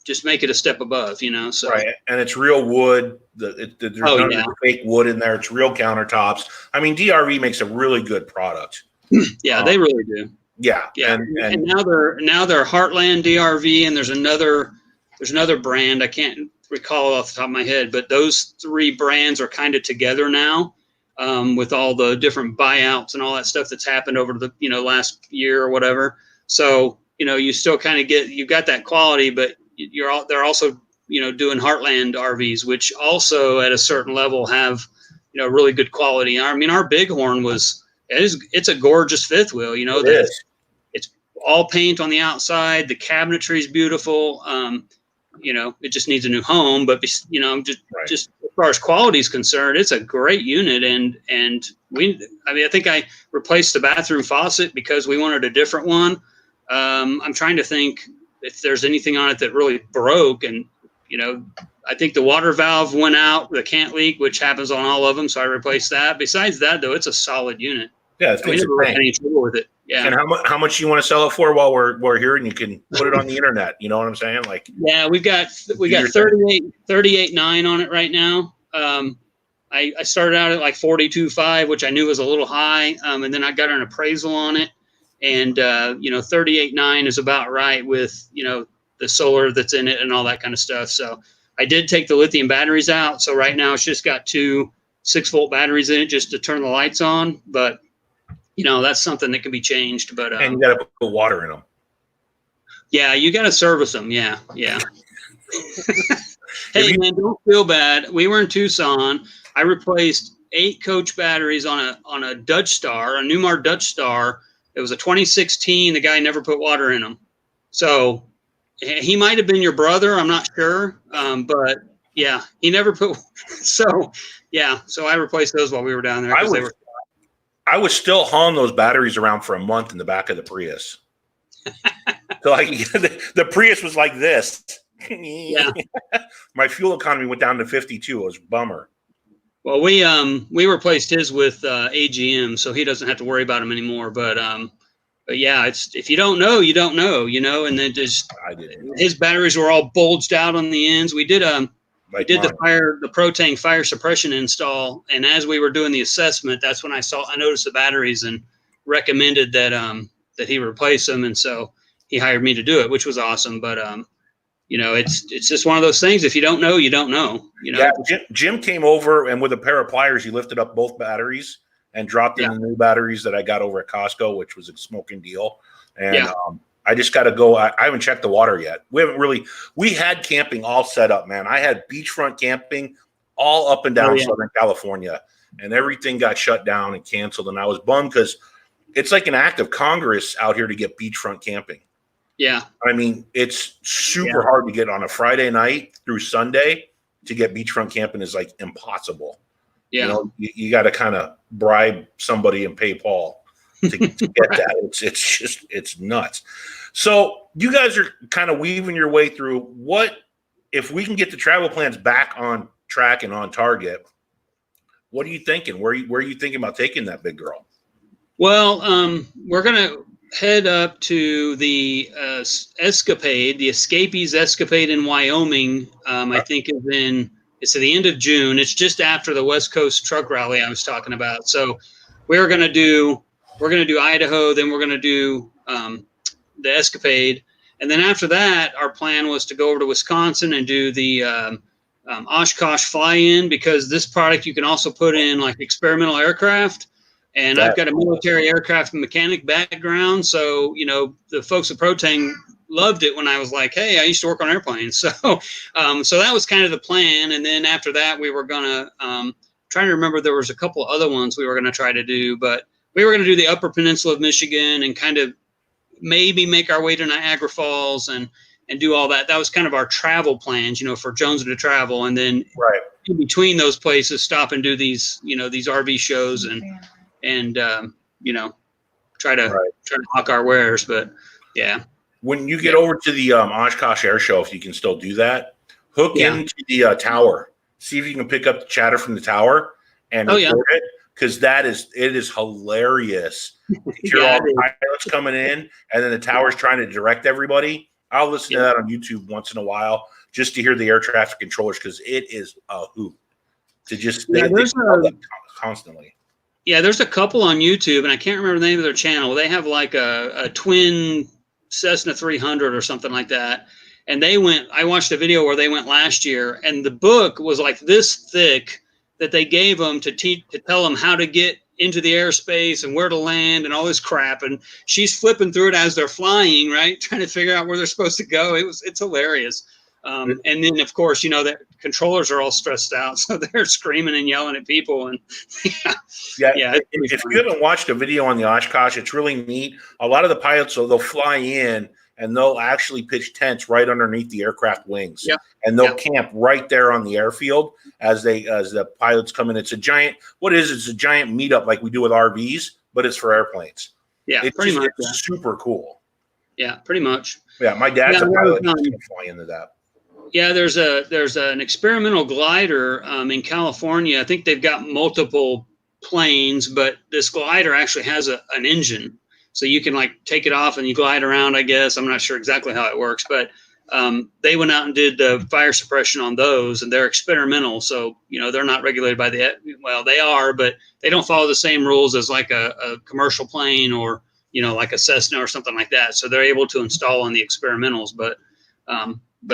a step above, so. Right. And it's real wood. There's none of fake wood in there. It's real countertops. I mean, DRV makes a really good product. Yeah, they really do. Yeah. Yeah. And now they're Heartland DRV, and there's another brand I can't recall off the top of my head, but those 3 brands are kind of together now, with all the different buyouts and all that stuff that's happened over the last year or whatever. So you still kind of you've got that quality, but they're also doing Heartland RVs, which also at a certain level have really good quality. I mean, our Bighorn it's a gorgeous fifth wheel. It's all paint on the outside. The cabinetry is beautiful. It just needs a new home, but just as far as quality is concerned, it's a great unit. And I think I replaced the bathroom faucet because we wanted a different one. I'm trying to think if there's anything on it that really broke. And, I think the water valve went out, the can't leak, which happens on all of them. So I replaced that. Besides that, though, it's a solid unit. Yeah. We never had any trouble with it. Yeah. And how much you want to sell it for while we're here, and you can put it on the internet. You know what I'm saying? Like, yeah, we got 38.9 on it right now. I started out at like 42.5, which I knew was a little high. And then I got an appraisal on it, and 38.9 is about right with the solar that's in it and all that kind of stuff. So I did take the lithium batteries out. So right now it's just got 2 6-volt batteries in it just to turn the lights on, but that's something that can be changed, but and you got to put water in them. Yeah, you got to service them. Yeah. Hey man, don't feel bad. We were in Tucson. I replaced 8 coach batteries on a Dutch Star, a Newmar Dutch Star. It was a 2016. The guy never put water in them, so he might have been your brother. I'm not sure, but yeah, he never put. So I replaced those while we were down there. I was still hauling those batteries around for a month in the back of the Prius. So like the Prius was like this. Yeah. My fuel economy went down to 52. It was a bummer. Well, we replaced his with AGM, so he doesn't have to worry about them anymore. But yeah, it's if you don't know, you don't know, and then just his batteries were all bulged out on the ends. We did the Protang fire suppression install, and as we were doing the assessment, that's when I noticed the batteries and recommended that he replace them, and so he hired me to do it, which was awesome. But it's just one of those things. If you don't know, you don't know. Yeah, Jim came over, and with a pair of pliers, he lifted up both batteries and dropped in the new batteries that I got over at Costco, which was a smoking deal. And I just got to go. I haven't checked the water yet. We had camping all set up, man. I had beachfront camping all up and down Southern California, and everything got shut down and canceled. And I was bummed because it's like an act of Congress out here to get beachfront camping. Yeah. I mean, it's super hard to get on a Friday night through Sunday. To get beachfront camping is like impossible. Yeah. You know, you got to kind of bribe somebody and pay Paul to get that. It's nuts. So you guys are kind of weaving your way through what if we can get the travel plans back on track and on target. What are you thinking? Where are you thinking about taking that big girl? Well, we're gonna head up to the Escapade, the Escapees Escapade in Wyoming. I think it's at the end of June. It's just after the West Coast Truck Rally I was talking about. So we're gonna do Idaho, then we're gonna do the Escapade, and then after that, our plan was to go over to Wisconsin and do the Oshkosh fly-in, because this product you can also put in like experimental aircraft. And I've got a military aircraft mechanic background, so the folks at Protang loved it when I was like, "Hey, I used to work on airplanes." So, so that was kind of the plan. And then after that, we were gonna trying to remember. There was a couple other ones we were gonna try to do, but we were gonna do the Upper Peninsula of Michigan and kind of maybe make our way to Niagara Falls and do all that. That was kind of our travel plans, for JonesN2Travel, and then in between those places, stop and do these RV shows and try to hawk our wares. But yeah, when you get over to the Oshkosh Air Show, if you can still do that, hook into the tower. See if you can pick up the chatter from the tower and record it, because it is hilarious. Hear all the pilots coming in, and then the tower's trying to direct everybody. I'll listen to that on YouTube once in a while just to hear the air traffic controllers, because it is a hoot to just they constantly. Yeah, there's a couple on YouTube, and I can't remember the name of their channel. They have like a twin Cessna 300 or something like that. And I watched a video where they went last year, and the book was like this thick that they gave them to tell them how to get into the airspace and where to land and all this crap. And she's flipping through it as they're flying, right? Trying to figure out where they're supposed to go. It's hilarious. And then, of course, the controllers are all stressed out, so they're screaming and yelling at people. And if you haven't watched a video on the Oshkosh, it's really neat. A lot of the pilots, they'll fly in and they'll actually pitch tents right underneath the aircraft wings, and they'll camp right there on the airfield as the pilots come in. It's a giant. It's a giant meetup like we do with RVs, but it's for airplanes. Yeah, it's pretty much super cool. Yeah, pretty much. Yeah, my dad's a pilot. He's going to fly into that. Yeah, there's an experimental glider in California. I think they've got multiple planes, but this glider actually has an engine, so you can like take it off and you glide around. I guess I'm not sure exactly how it works, but they went out and did the fire suppression on those, and they're experimental. So they're not regulated by they are, but they don't follow the same rules as like a commercial plane or like a Cessna or something like that. So they're able to install on the experimentals, but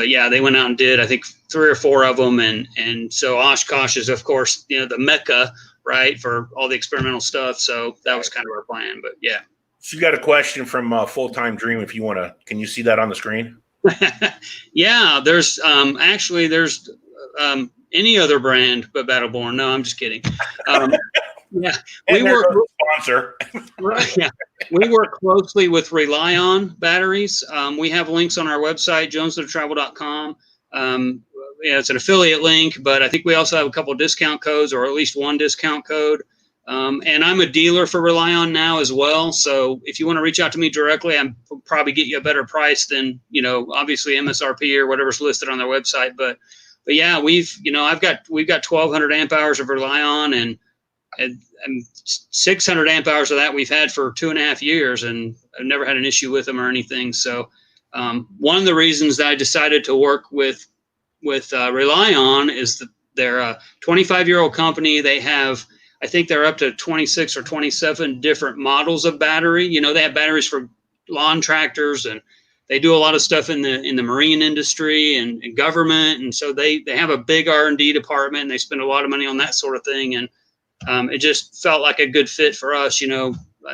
yeah, they went out and did, I think, 3 or 4 of them. And so Oshkosh is, of course, the Mecca, right, for all the experimental stuff. So that was kind of our plan. But yeah. So you got a question from Full-Time Dream. If you want to, can you see that on the screen? Yeah, there's any other brand but Battleborn. No, I'm just kidding. Yeah, we work sponsor. Right. Yeah, we work closely with Relion batteries. We have links on our website, JonesN2Travel.com. It's an affiliate link, but I think we also have a couple of discount codes, or at least one discount code. And I'm a dealer for Relion now as well. So if you want to reach out to me directly, I'm probably get you a better price than obviously MSRP or whatever's listed on their website. But yeah, we've got 1,200 amp hours of Relion and 600 amp hours of that we've had for 2.5 years, and I've never had an issue with them or anything. So one of the reasons that I decided to work with Relion is that they're a 25-year-old company. They have, I think they're up to 26 or 27 different models of battery. They have batteries for lawn tractors, and they do a lot of stuff in the marine industry and government. And so they have a big R&D department, and they spend a lot of money on that sort of thing. And it just felt like a good fit for us,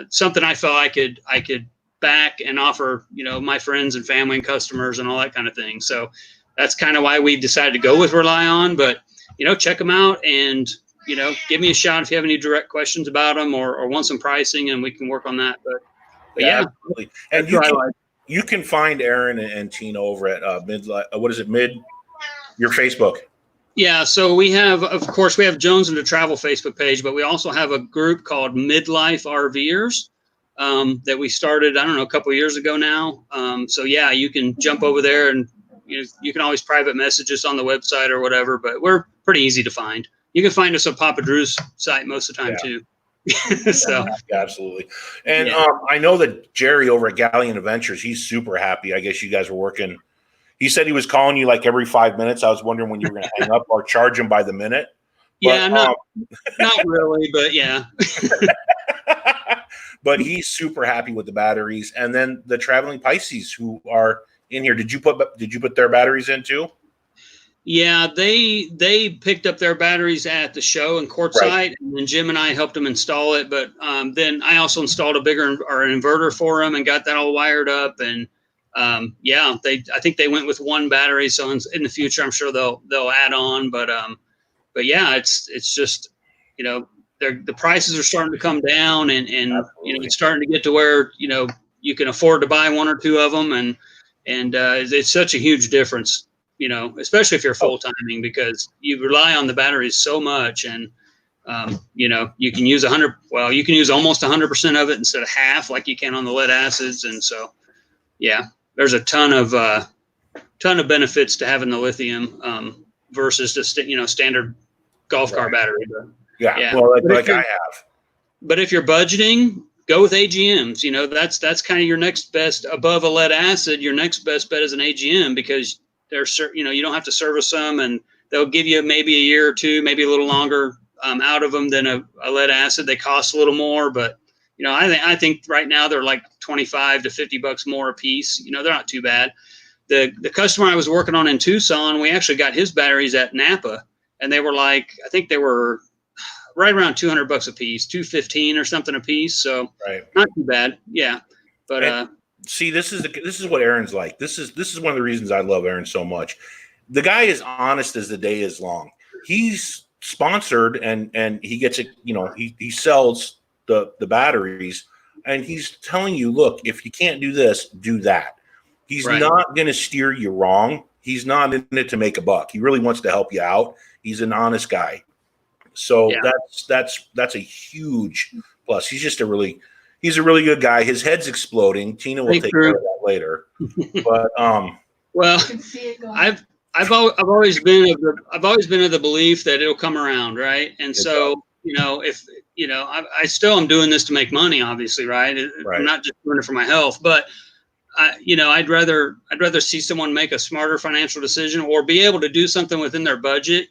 something I felt I could back and offer, my friends and family and customers and all that kind of thing. So that's kind of why we decided to go with Relion. But, check them out and, give me a shout if you have any direct questions about them or want some pricing, and we can work on that. But yeah. Absolutely. And you can find Aaron and Tina over at Mid, your Facebook. Yeah, so we have, of course, we have JonesN2Travel Facebook page, but we also have a group called Midlife RVers that we started, I don't know, a couple of years ago now. So yeah, you can jump over there, and you can always private message us on the website or whatever, but we're pretty easy to find. You can find us on Papa Drew's site most of the time too. So yeah, absolutely. And yeah. I know that Jerry over at Galleon Adventures, he's super happy. I guess you guys were working. He said he was calling you like every 5 minutes. I was wondering when you were going to hang up or charge him by the minute. Yeah, not really, but yeah. But he's super happy with the batteries. And then the Traveling Pisces who are in here, did you put their batteries in too? Yeah, they picked up their batteries at the show in Quartzsite, Right. and then Jim and I helped them install it. But then I also installed a bigger inverter for them and got that all wired up. And yeah, I think they went with one battery. So in the future, I'm sure they'll add on. But yeah, it's just the prices are starting to come down, and it's starting to get to where you can afford to buy one or two of them, and it's such a huge difference. Especially if you're full timing, because you rely on the batteries so much, and you can use you can use almost 100% of it instead of half like you can on the lead acids. And so, yeah, there's a ton of benefits to having the lithium versus just standard golf car battery. But, yeah. Well, like I have. But if you're budgeting, go with AGMs. That's kind of your next best above a lead acid. Your next best bet is an AGM, because you don't have to service them, and they'll give you maybe a year or two, maybe a little longer out of them than a lead acid. They cost a little more, but I think right now they're like $25 to $50 more a piece. They're not too bad. The customer I was working on in Tucson, we actually got his batteries at Napa, and they were I think they were right around $200 a piece, $215 or something a piece. So not too bad. Yeah. But see, this is what Aaron's like. This is one of the reasons I love Aaron so much. The guy is honest as the day is long. He's sponsored, and he gets it. He sells the batteries, and he's telling you, look, if you can't do this, do that. He's not going to steer you wrong. He's not in it to make a buck. He really wants to help you out. He's an honest guy. So that's a huge plus. He's a really good guy. His head's exploding. Tina will take care of that later. But well, I've always been of the belief that it'll come around, right? And so if I still am doing this to make money, obviously, right? I'm not just doing it for my health, but I'd rather see someone make a smarter financial decision or be able to do something within their budget.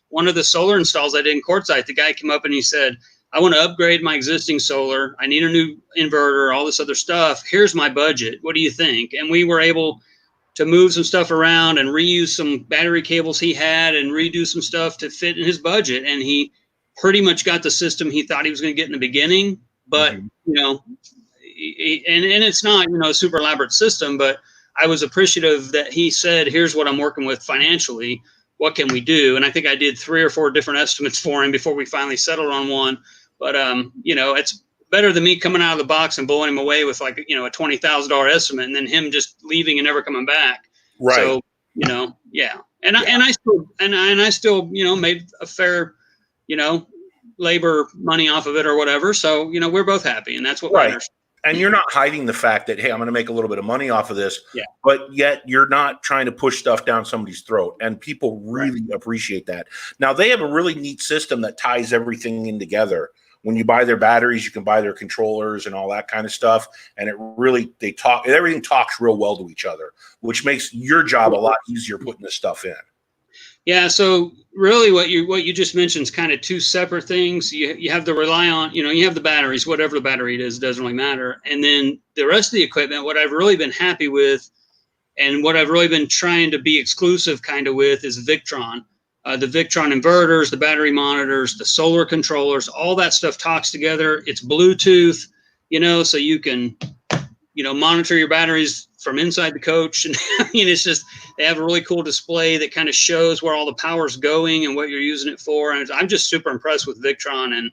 One of the solar installs I did in Quartzsite, the guy came up and he said, I want to upgrade my existing solar. I need a new inverter, all this other stuff. Here's my budget. What do you think? And we were able to move some stuff around and reuse some battery cables he had and redo some stuff to fit in his budget. And he pretty much got the system he thought he was going to get in the beginning. But, and it's not, a super elaborate system, but I was appreciative that he said, here's what I'm working with financially. What can we do? And I think I did 3 or 4 different estimates for him before we finally settled on one. But, it's better than me coming out of the box and blowing him away with a $20,000 estimate and then him just leaving and never coming back. Right. So, yeah. And I still made a fair, labor money off of it or whatever. So, we're both happy, and that's what matters. And you're not hiding the fact that, hey, I'm going to make a little bit of money off of this, but yet you're not trying to push stuff down somebody's throat. And people really appreciate that. Now, they have a really neat system that ties everything in together. When you buy their batteries, you can buy their controllers and all that kind of stuff. And everything talks real well to each other, which makes your job a lot easier putting this stuff in. Yeah. So really what you just mentioned is kind of 2 separate things. You have to rely on, you have the batteries, whatever the battery it is, doesn't really matter. And then the rest of the equipment, what I've really been happy with and what I've really been trying to be exclusive kind of with is Victron. The Victron inverters, the battery monitors, the solar controllers, all that stuff talks together. It's Bluetooth, so you can, monitor your batteries from inside the coach. And it's just, they have a really cool display that kind of shows where all the power's going and what you're using it for. And I'm just super impressed with Victron. And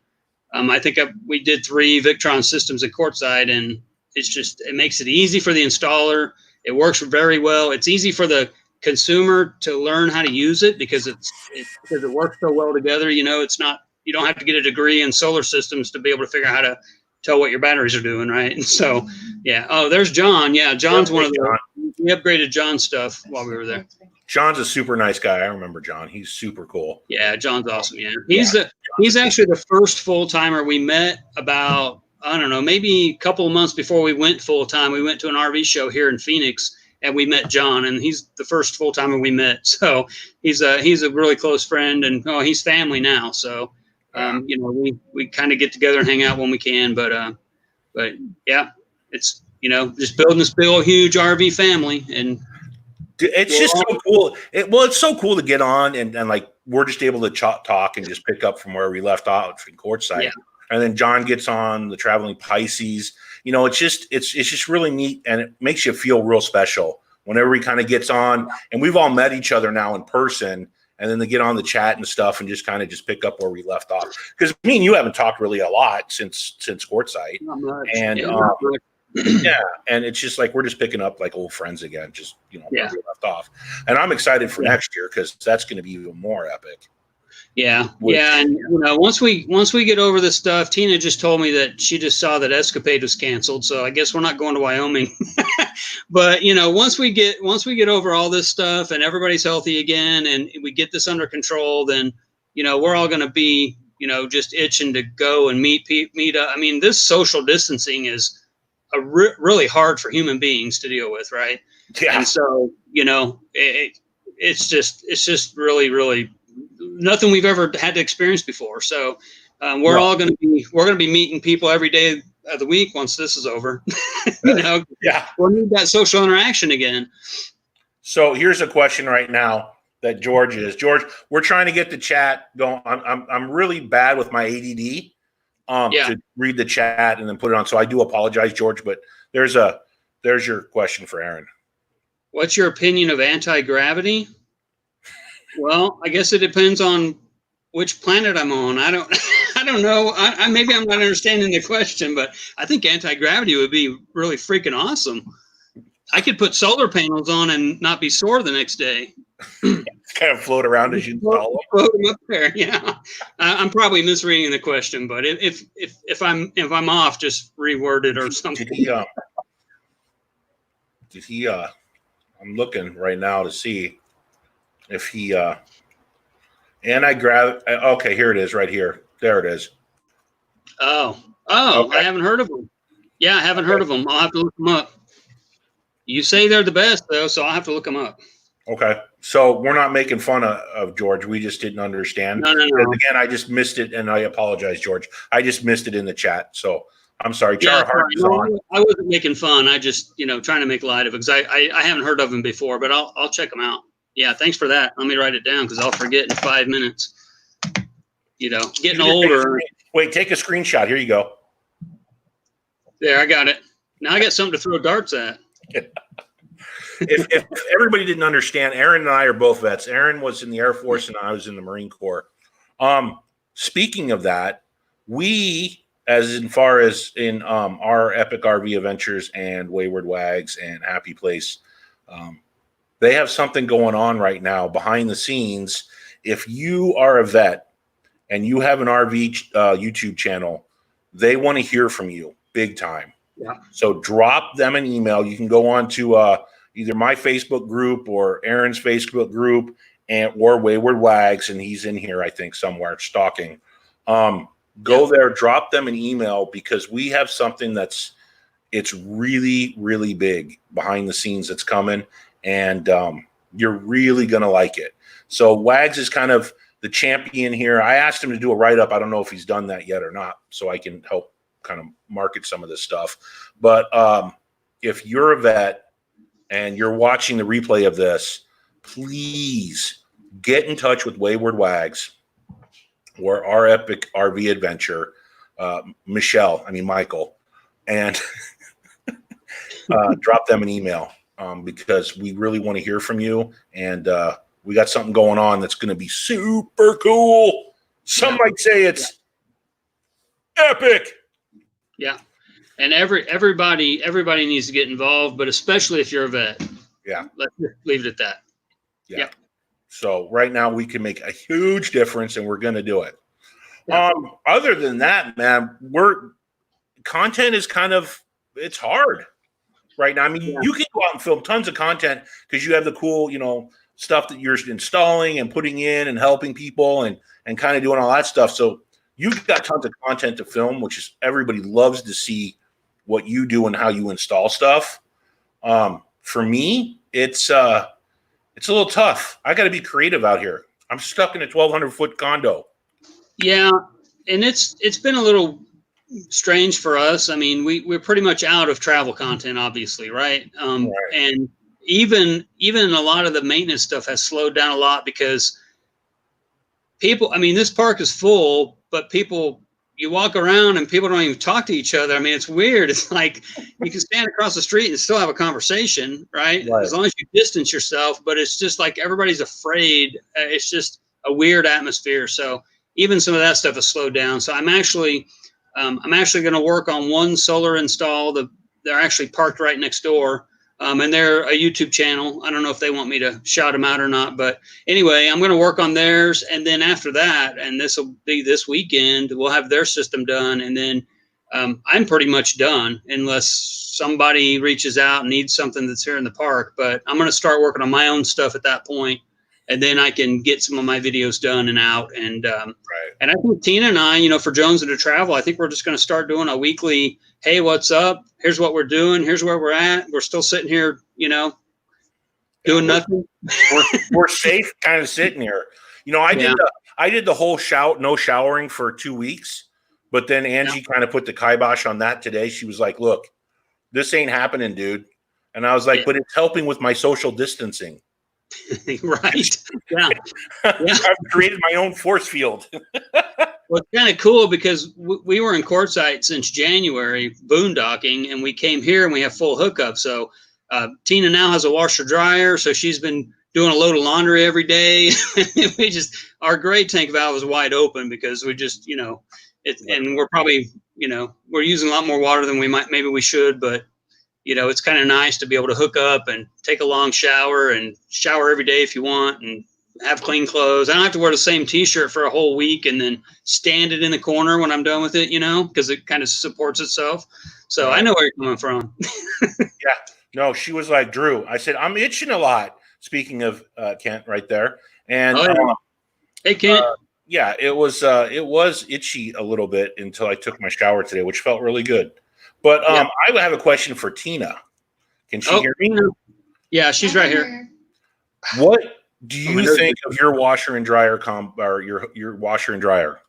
I think we did 3 Victron systems at Quartzsite, and it makes it easy for the installer. It works very well. It's easy for the consumer to learn how to use it because because it works so well together. It's not, you don't have to get a degree in solar systems to be able to figure out how to tell what your batteries are doing, right? And so, yeah. Oh, there's John. Yeah, John's one of the. We upgraded John's stuff while we were there. John's a super nice guy. I remember John. He's super cool. Yeah, John's awesome. Yeah, he's actually the first full timer we met about, I don't know, maybe a couple of months before we went full time. We went to an RV show here in Phoenix, and we met John, and he's the first full timer we met. So he's a really close friend, and he's family now. So we kind of get together and hang out when we can. But yeah, it's just building this big old huge RV family, and it's just so cool. It's so cool to get on and like we're just able to talk and just pick up from where we left off in courtside. Yeah. And then John gets on the Traveling Pisces. It's just really neat, and it makes you feel real special whenever he kind of gets on. And we've all met each other now in person, and then they get on the chat and stuff, and just kind of just pick up where we left off. Because me and you haven't talked really a lot since courtside, and yeah, and it's just like we're just picking up like old friends again, just where we left off. And I'm excited for next year because that's going to be even more epic. Yeah. And once we get over this stuff, Tina just told me that she just saw that Escapade was canceled, so I guess we're not going to Wyoming. But once we get over all this stuff and everybody's healthy again and we get this under control, then we're all going to be just itching to go and meet up. I mean, this social distancing is really hard for human beings to deal with, right? Yeah. And so it's just really, really nothing we've ever had to experience before. So we're going to be meeting people every day of the week once this is over. Yeah, we'll need that social interaction again. So here's a question right now that George, we're trying to get the chat going. I'm really bad with my ADD to read the chat and then put it on. So I do apologize, George, but there's your question for Aaron. What's your opinion of anti-gravity? Well, I guess it depends on which planet I'm on. I don't know. Maybe I'm not understanding the question, but I think anti-gravity would be really freaking awesome. I could put solar panels on and not be sore the next day. Kind of float around as you install them. Float them up there. Yeah, I'm probably misreading the question, but if I'm off, just reword it or something. Did he? I'm looking right now to see if he. Anti-gravity. Okay, here it is, right here. There it is. Oh, okay. I haven't heard of them. Yeah, I haven't heard of them. I'll have to look them up. You say they're the best, though, so I'll have to look them up. Okay. So we're not making fun of George. We just didn't understand. No. Again, I just missed it, and I apologize, George. I just missed it in the chat. So I'm sorry. Char Hart is on. I wasn't making fun. I just, trying to make light of it because I haven't heard of them before, but I'll check them out. Yeah, thanks for that. Let me write it down because I'll forget in 5 minutes. Getting older. Wait, take a screenshot. Here you go. There, I got it. Now I got something to throw darts at. If everybody didn't understand, Aaron and I are both vets. Aaron was in the Air Force and I was in the Marine Corps. Speaking of that, we, as far as in our Epic RV Adventures and Wayward Wags and Happy Place, they have something going on right now behind the scenes. If you are a vet and you have an RV YouTube channel, they want to hear from you big time. Yeah. So drop them an email. You can go on to either my Facebook group or Aaron's Facebook group or Wayward Wags, and he's in here, I think, somewhere stalking. Go there, drop them an email because we have something it's really, really big behind the scenes that's coming. And you're really going to like it. So Wags is kind of the champion here. I asked him to do a write-up. I don't know if he's done that yet or not, so I can help kind of market some of this stuff. But if you're a vet and you're watching the replay of this, please get in touch with Wayward Wags or our Epic RV Adventure, Michael, and drop them an email. Because we really want to hear from you, and we got something going on that's going to be super cool. Some might say it's epic. Yeah, and everybody needs to get involved, but especially if you're a vet. Yeah, Let's leave it at that. Yeah. Yep. So right now we can make a huge difference, and we're going to do it. Yeah. Other than that, man, content is it's hard right now. I mean, you can go out and film tons of content because you have the cool, stuff that you're installing and putting in and helping people and kind of doing all that stuff. So you've got tons of content to film, which is everybody loves to see what you do and how you install stuff. For me, it's a little tough. I got to be creative out here. I'm stuck in a 1,200-foot condo. Yeah, and it's been a little strange for us. I mean, we're pretty much out of travel content, obviously, right? Right. And even a lot of the maintenance stuff has slowed down a lot because people. I mean, this park is full, but you walk around and people don't even talk to each other. I mean, it's weird. It's like you can stand across the street and still have a conversation, right? As long as you distance yourself. But it's just like everybody's afraid. It's just a weird atmosphere. So even some of that stuff has slowed down. So I'm actually going to work on one solar install. They're actually parked right next door. And they're a YouTube channel. I don't know if they want me to shout them out or not, but anyway, I'm going to work on theirs. And then after that, and this will be this weekend, we'll have their system done. And then I'm pretty much done unless somebody reaches out and needs something that's here in the park. But I'm going to start working on my own stuff at that point. And then I can get some of my videos done and out. And and I think Tina and I, for JonesN2Travel, I think we're just going to start doing a weekly, hey, what's up? Here's what we're doing. Here's where we're at. We're still sitting here, doing nothing. We're safe kind of sitting here. I did the whole no showering for 2 weeks, but then Angie kind of put the kibosh on that today. She was like, look, this ain't happening, dude. And I was like, but it's helping with my social distancing. Right. Yeah. I've created my own force field. Well, it's kind of cool because we were in Quartzsite since January boondocking, and we came here and we have full hookup. So Tina now has a washer dryer, so she's been doing a load of laundry every day. Our gray tank valve is wide open because we just and we're probably we're using a lot more water than maybe we should, but it's kind of nice to be able to hook up and take a long shower and shower every day if you want and have clean clothes. I don't have to wear the same t-shirt for a whole week and then stand it in the corner when I'm done with it, because it kind of supports itself. So I know where you're coming from. Yeah. No, she was like, Drew, I said, I'm itching a lot. Speaking of Kent right there. And hey, Kent. Yeah, it was itchy a little bit until I took my shower today, which felt really good. But I have a question for Tina. Can she hear me? Yeah, she's right here. What do you think of your washer and dryer or your washer and dryer?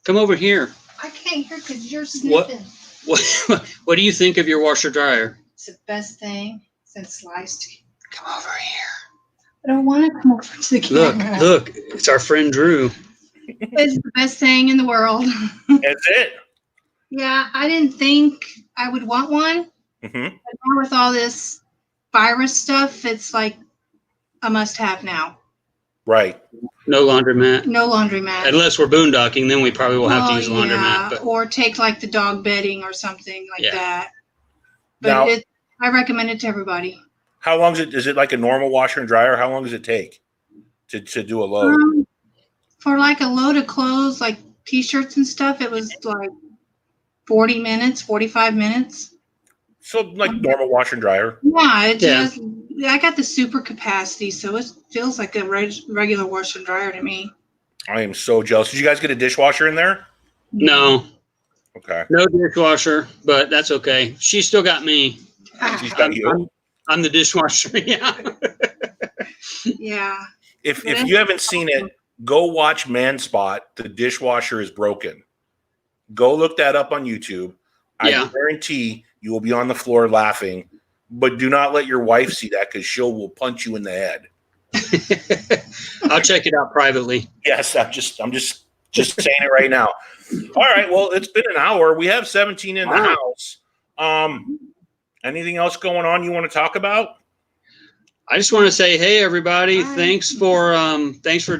Come over here. I can't hear because you're sniffing. What do you think of your washer dryer? It's the best thing since sliced. Come over here. I don't want to come over to the camera. Look, it's our friend Drew. It's the best thing in the world. That's it. Yeah, I didn't think I would want one. Mm-hmm. But now with all this virus stuff, it's like a must-have now. Right. No laundromat. No laundromat. Unless we're boondocking, then we probably will have to use a laundromat. But. Or take like the dog bedding or something like that. But now, I recommend it to everybody. How long is it like a normal washer and dryer? How long does it take to do a load? For like a load of clothes, like t-shirts and stuff, it was like 40 minutes, 45 minutes. So like normal washer and dryer? Yeah, I got the super capacity, so it feels like a regular washer and dryer to me. I am so jealous. Did you guys get a dishwasher in there? No. Okay. No dishwasher, but that's okay. She still got me. She's got you. I'm the dishwasher. Yeah. Yeah. If you haven't seen it, go watch Man Spot. The dishwasher is broken. Go look that up on YouTube. I guarantee you will be on the floor laughing, but do not let your wife see that because will punch you in the head. I'll check it out privately. Yes, I'm just saying it right now. All right, well, it's been an hour. We have 17 in the house. Anything else going on you want to talk about? I just want to say, hey, everybody, thanks for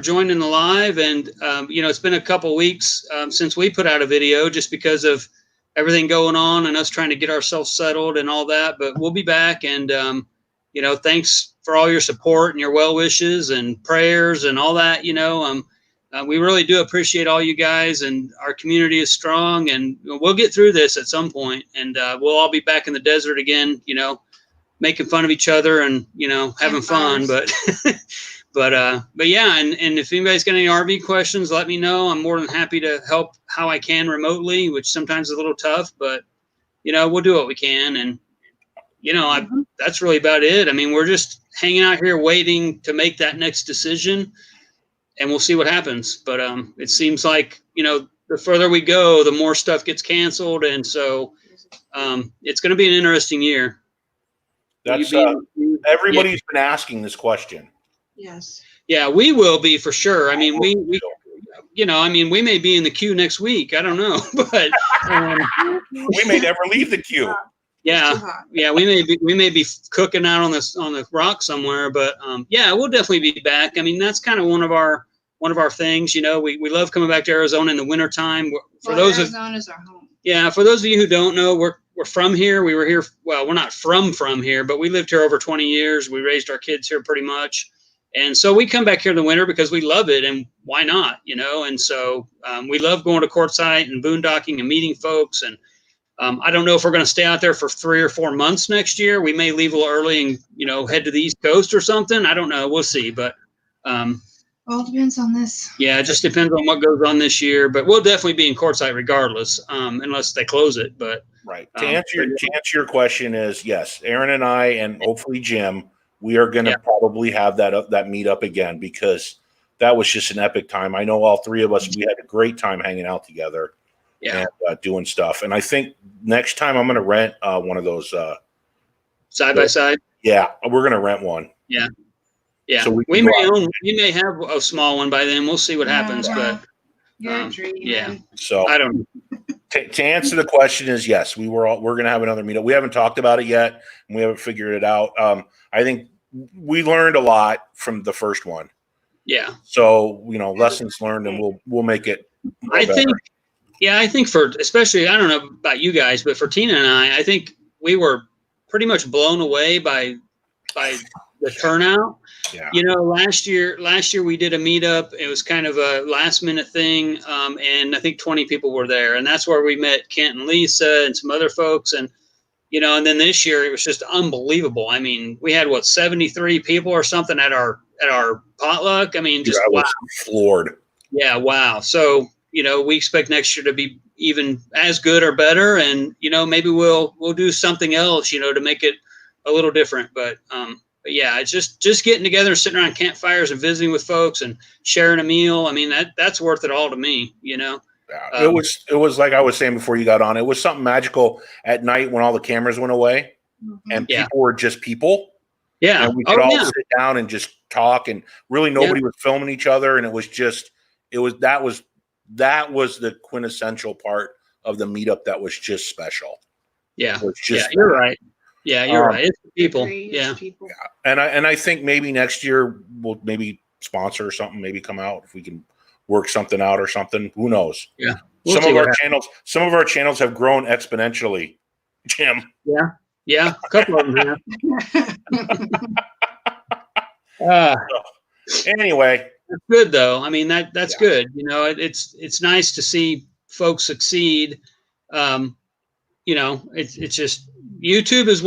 joining the live. And, it's been a couple weeks since we put out a video just because of everything going on and us trying to get ourselves settled and all that. But we'll be back. And, thanks for all your support and your well wishes and prayers and all that. We really do appreciate all you guys, and our community is strong, and we'll get through this at some point, and we'll all be back in the desert again, making fun of each other and, having fun, but, but yeah. And if anybody's got any RV questions, let me know. I'm more than happy to help how I can remotely, which sometimes is a little tough, but we'll do what we can. And, that's really about it. I mean, we're just hanging out here waiting to make that next decision, and we'll see what happens. But it seems like, the further we go, the more stuff gets canceled. And so it's going to be an interesting year. That's everybody's been asking this question. Yes. Yeah, we will be for sure. I mean, we we may be in the queue next week. I don't know, but we may never leave the queue. Yeah, we may be cooking out on the rock somewhere, but yeah, we'll definitely be back. I mean, that's kind of one of our things. We love coming back to Arizona in the wintertime. Arizona's our home. Yeah, for those of you who don't know, we're from here. We were here. Well, we're not from here, but we lived here over 20 years. We raised our kids here pretty much. And so we come back here in the winter because we love it, and why not, And so we love going to Quartzsite and boondocking and meeting folks. And I don't know if we're going to stay out there for 3 or 4 months next year. We may leave a little early and, head to the East Coast or something. I don't know. We'll see. But all depends on this. Yeah, it just depends on what goes on this year. But we'll definitely be in Quartzsite regardless, unless they close it. But right. To answer your question is yes, Aaron and I, and hopefully Jim, we are going to probably have that meetup again, because that was just an epic time. I know all three of us, we had a great time hanging out together and doing stuff. And I think next time I'm going to rent one of those side by side. Yeah, we're going to rent one. Yeah. Yeah. So we may have a small one by then. We'll see what happens. But yeah. So I don't know. To answer the question is yes, we're going to have another meetup. We haven't talked about it yet, and we haven't figured it out. I think we learned a lot from the first one. Yeah. So, lessons learned, and we'll make it. I think for, especially, I don't know about you guys, but for Tina and I think we were pretty much blown away by the turnout. Yeah. Last year we did a meetup. It was kind of a last minute thing. And I think 20 people were there, and that's where we met Kent and Lisa and some other folks. And, and then this year it was just unbelievable. I mean, we had 73 people or something at our potluck. I mean, just wow. Floored. Yeah. Wow. So, we expect next year to be even as good or better. And, maybe we'll do something else, to make it a little different. But yeah, it's just getting together and sitting around campfires and visiting with folks and sharing a meal. I mean, that's worth it all to me, Yeah, it was like I was saying before you got on. It was something magical at night when all the cameras went away, and people were just people. Yeah, and we could all sit down and just talk, and really nobody was filming each other, and it was that was the quintessential part of the meetup that was just special. Yeah, you're right. Yeah, you're right. It's people. Yeah. And I think maybe next year we'll maybe sponsor something, maybe come out if we can work something out or something. Who knows? Yeah. Some of our channels have grown exponentially, Jim. Yeah. Yeah. A couple of them have. Anyway. That's good though. I mean, that's good. It's nice to see folks succeed. It's just, YouTube is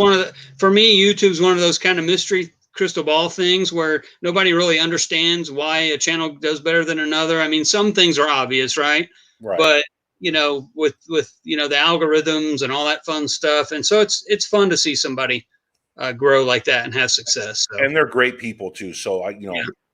for me, YouTube is one of those kind of mystery crystal ball things where nobody really understands why a channel does better than another. I mean, some things are obvious, right? Right. But, with the algorithms and all that fun stuff. And so it's fun to see somebody grow like that and have success. So. And they're great people too. So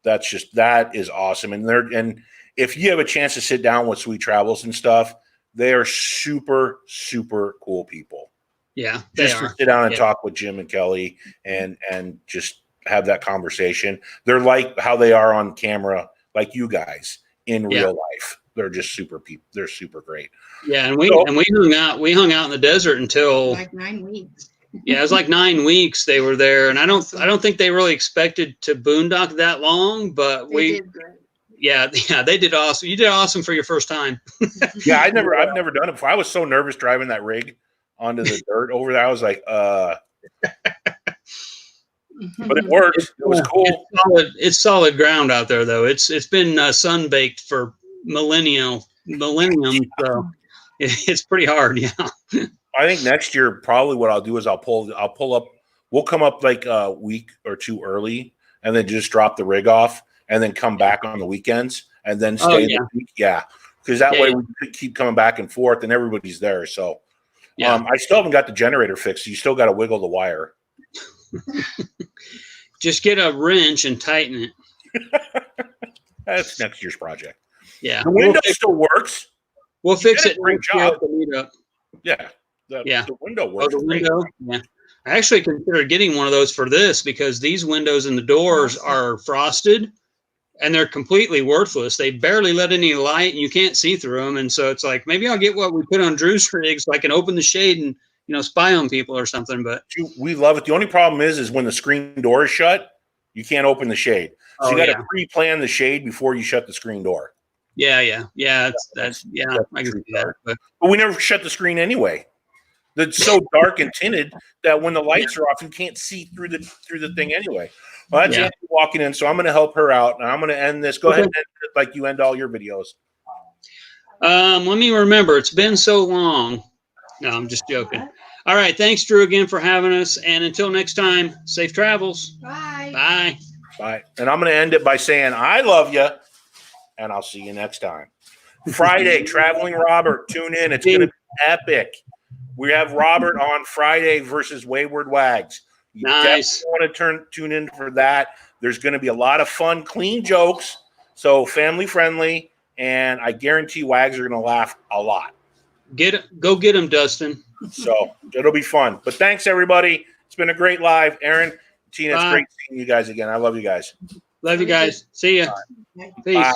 that is awesome. And if you have a chance to sit down with Sweet Travels and stuff, they are super, super cool people. Yeah, just to sit down and talk with Jim and Kelly and just have that conversation. They're like how they are on camera, like you guys in real life. They're just super people. They're super great. Yeah, and we hung out. We hung out in the desert until like 9 weeks. Yeah, it was like 9 weeks they were there, and I don't think they really expected to boondock that long, but they did great. Yeah, they did awesome. You did awesome for your first time. Yeah, I've never done it before. I was so nervous driving that rig onto the dirt over there. I was like, but it worked. It was cool. It's solid ground out there, though. It's been sun baked for millennium. So it's pretty hard. Yeah. I think next year probably what I'll do is I'll pull up. We'll come up like a week or two early, and then just drop the rig off, and then come back on the weekends, and then stay the week. Yeah, because that way we could keep coming back and forth, and everybody's there. So, I still haven't got the generator fixed. You still got to wiggle the wire. Just get a wrench and tighten it. That's next year's project. Yeah, the window still works. We'll fix it. Great job. Yeah. The window works. Oh, the window. Yeah. I actually considered getting one of those for this because these windows and the doors are frosted and they're completely worthless. They barely let any light and you can't see through them. And so it's like, maybe I'll get what we put on Drew's rig so I can open the shade and, spy on people or something. But we love it. The only problem is when the screen door is shut, you can't open the shade. So you got to pre-plan the shade before you shut the screen door. Yeah. That's I can see that. But we never shut the screen anyway. It's so dark and tinted that when the lights are off, you can't see through the thing anyway. Well, that's Andy walking in, so I'm going to help her out, and I'm going to end this. Go ahead and end it like you end all your videos. Let me remember. It's been so long. No, I'm just joking. All right. Thanks, Drew, again for having us. And until next time, safe travels. Bye. Bye. Bye. And I'm going to end it by saying I love you, and I'll see you next time. Friday, Traveling Robert. Tune in. It's going to be epic. We have Robert on Friday versus Wayward Wags. You definitely want to tune in for that. There's going to be a lot of fun, clean jokes, so family friendly, and I guarantee Wags are going to laugh a lot. Go get him, Dustin. So it'll be fun. But thanks, everybody. It's been a great live. Aaron, Tina, it's great seeing you guys again. I love you guys. Love you guys. See ya. Peace. Bye.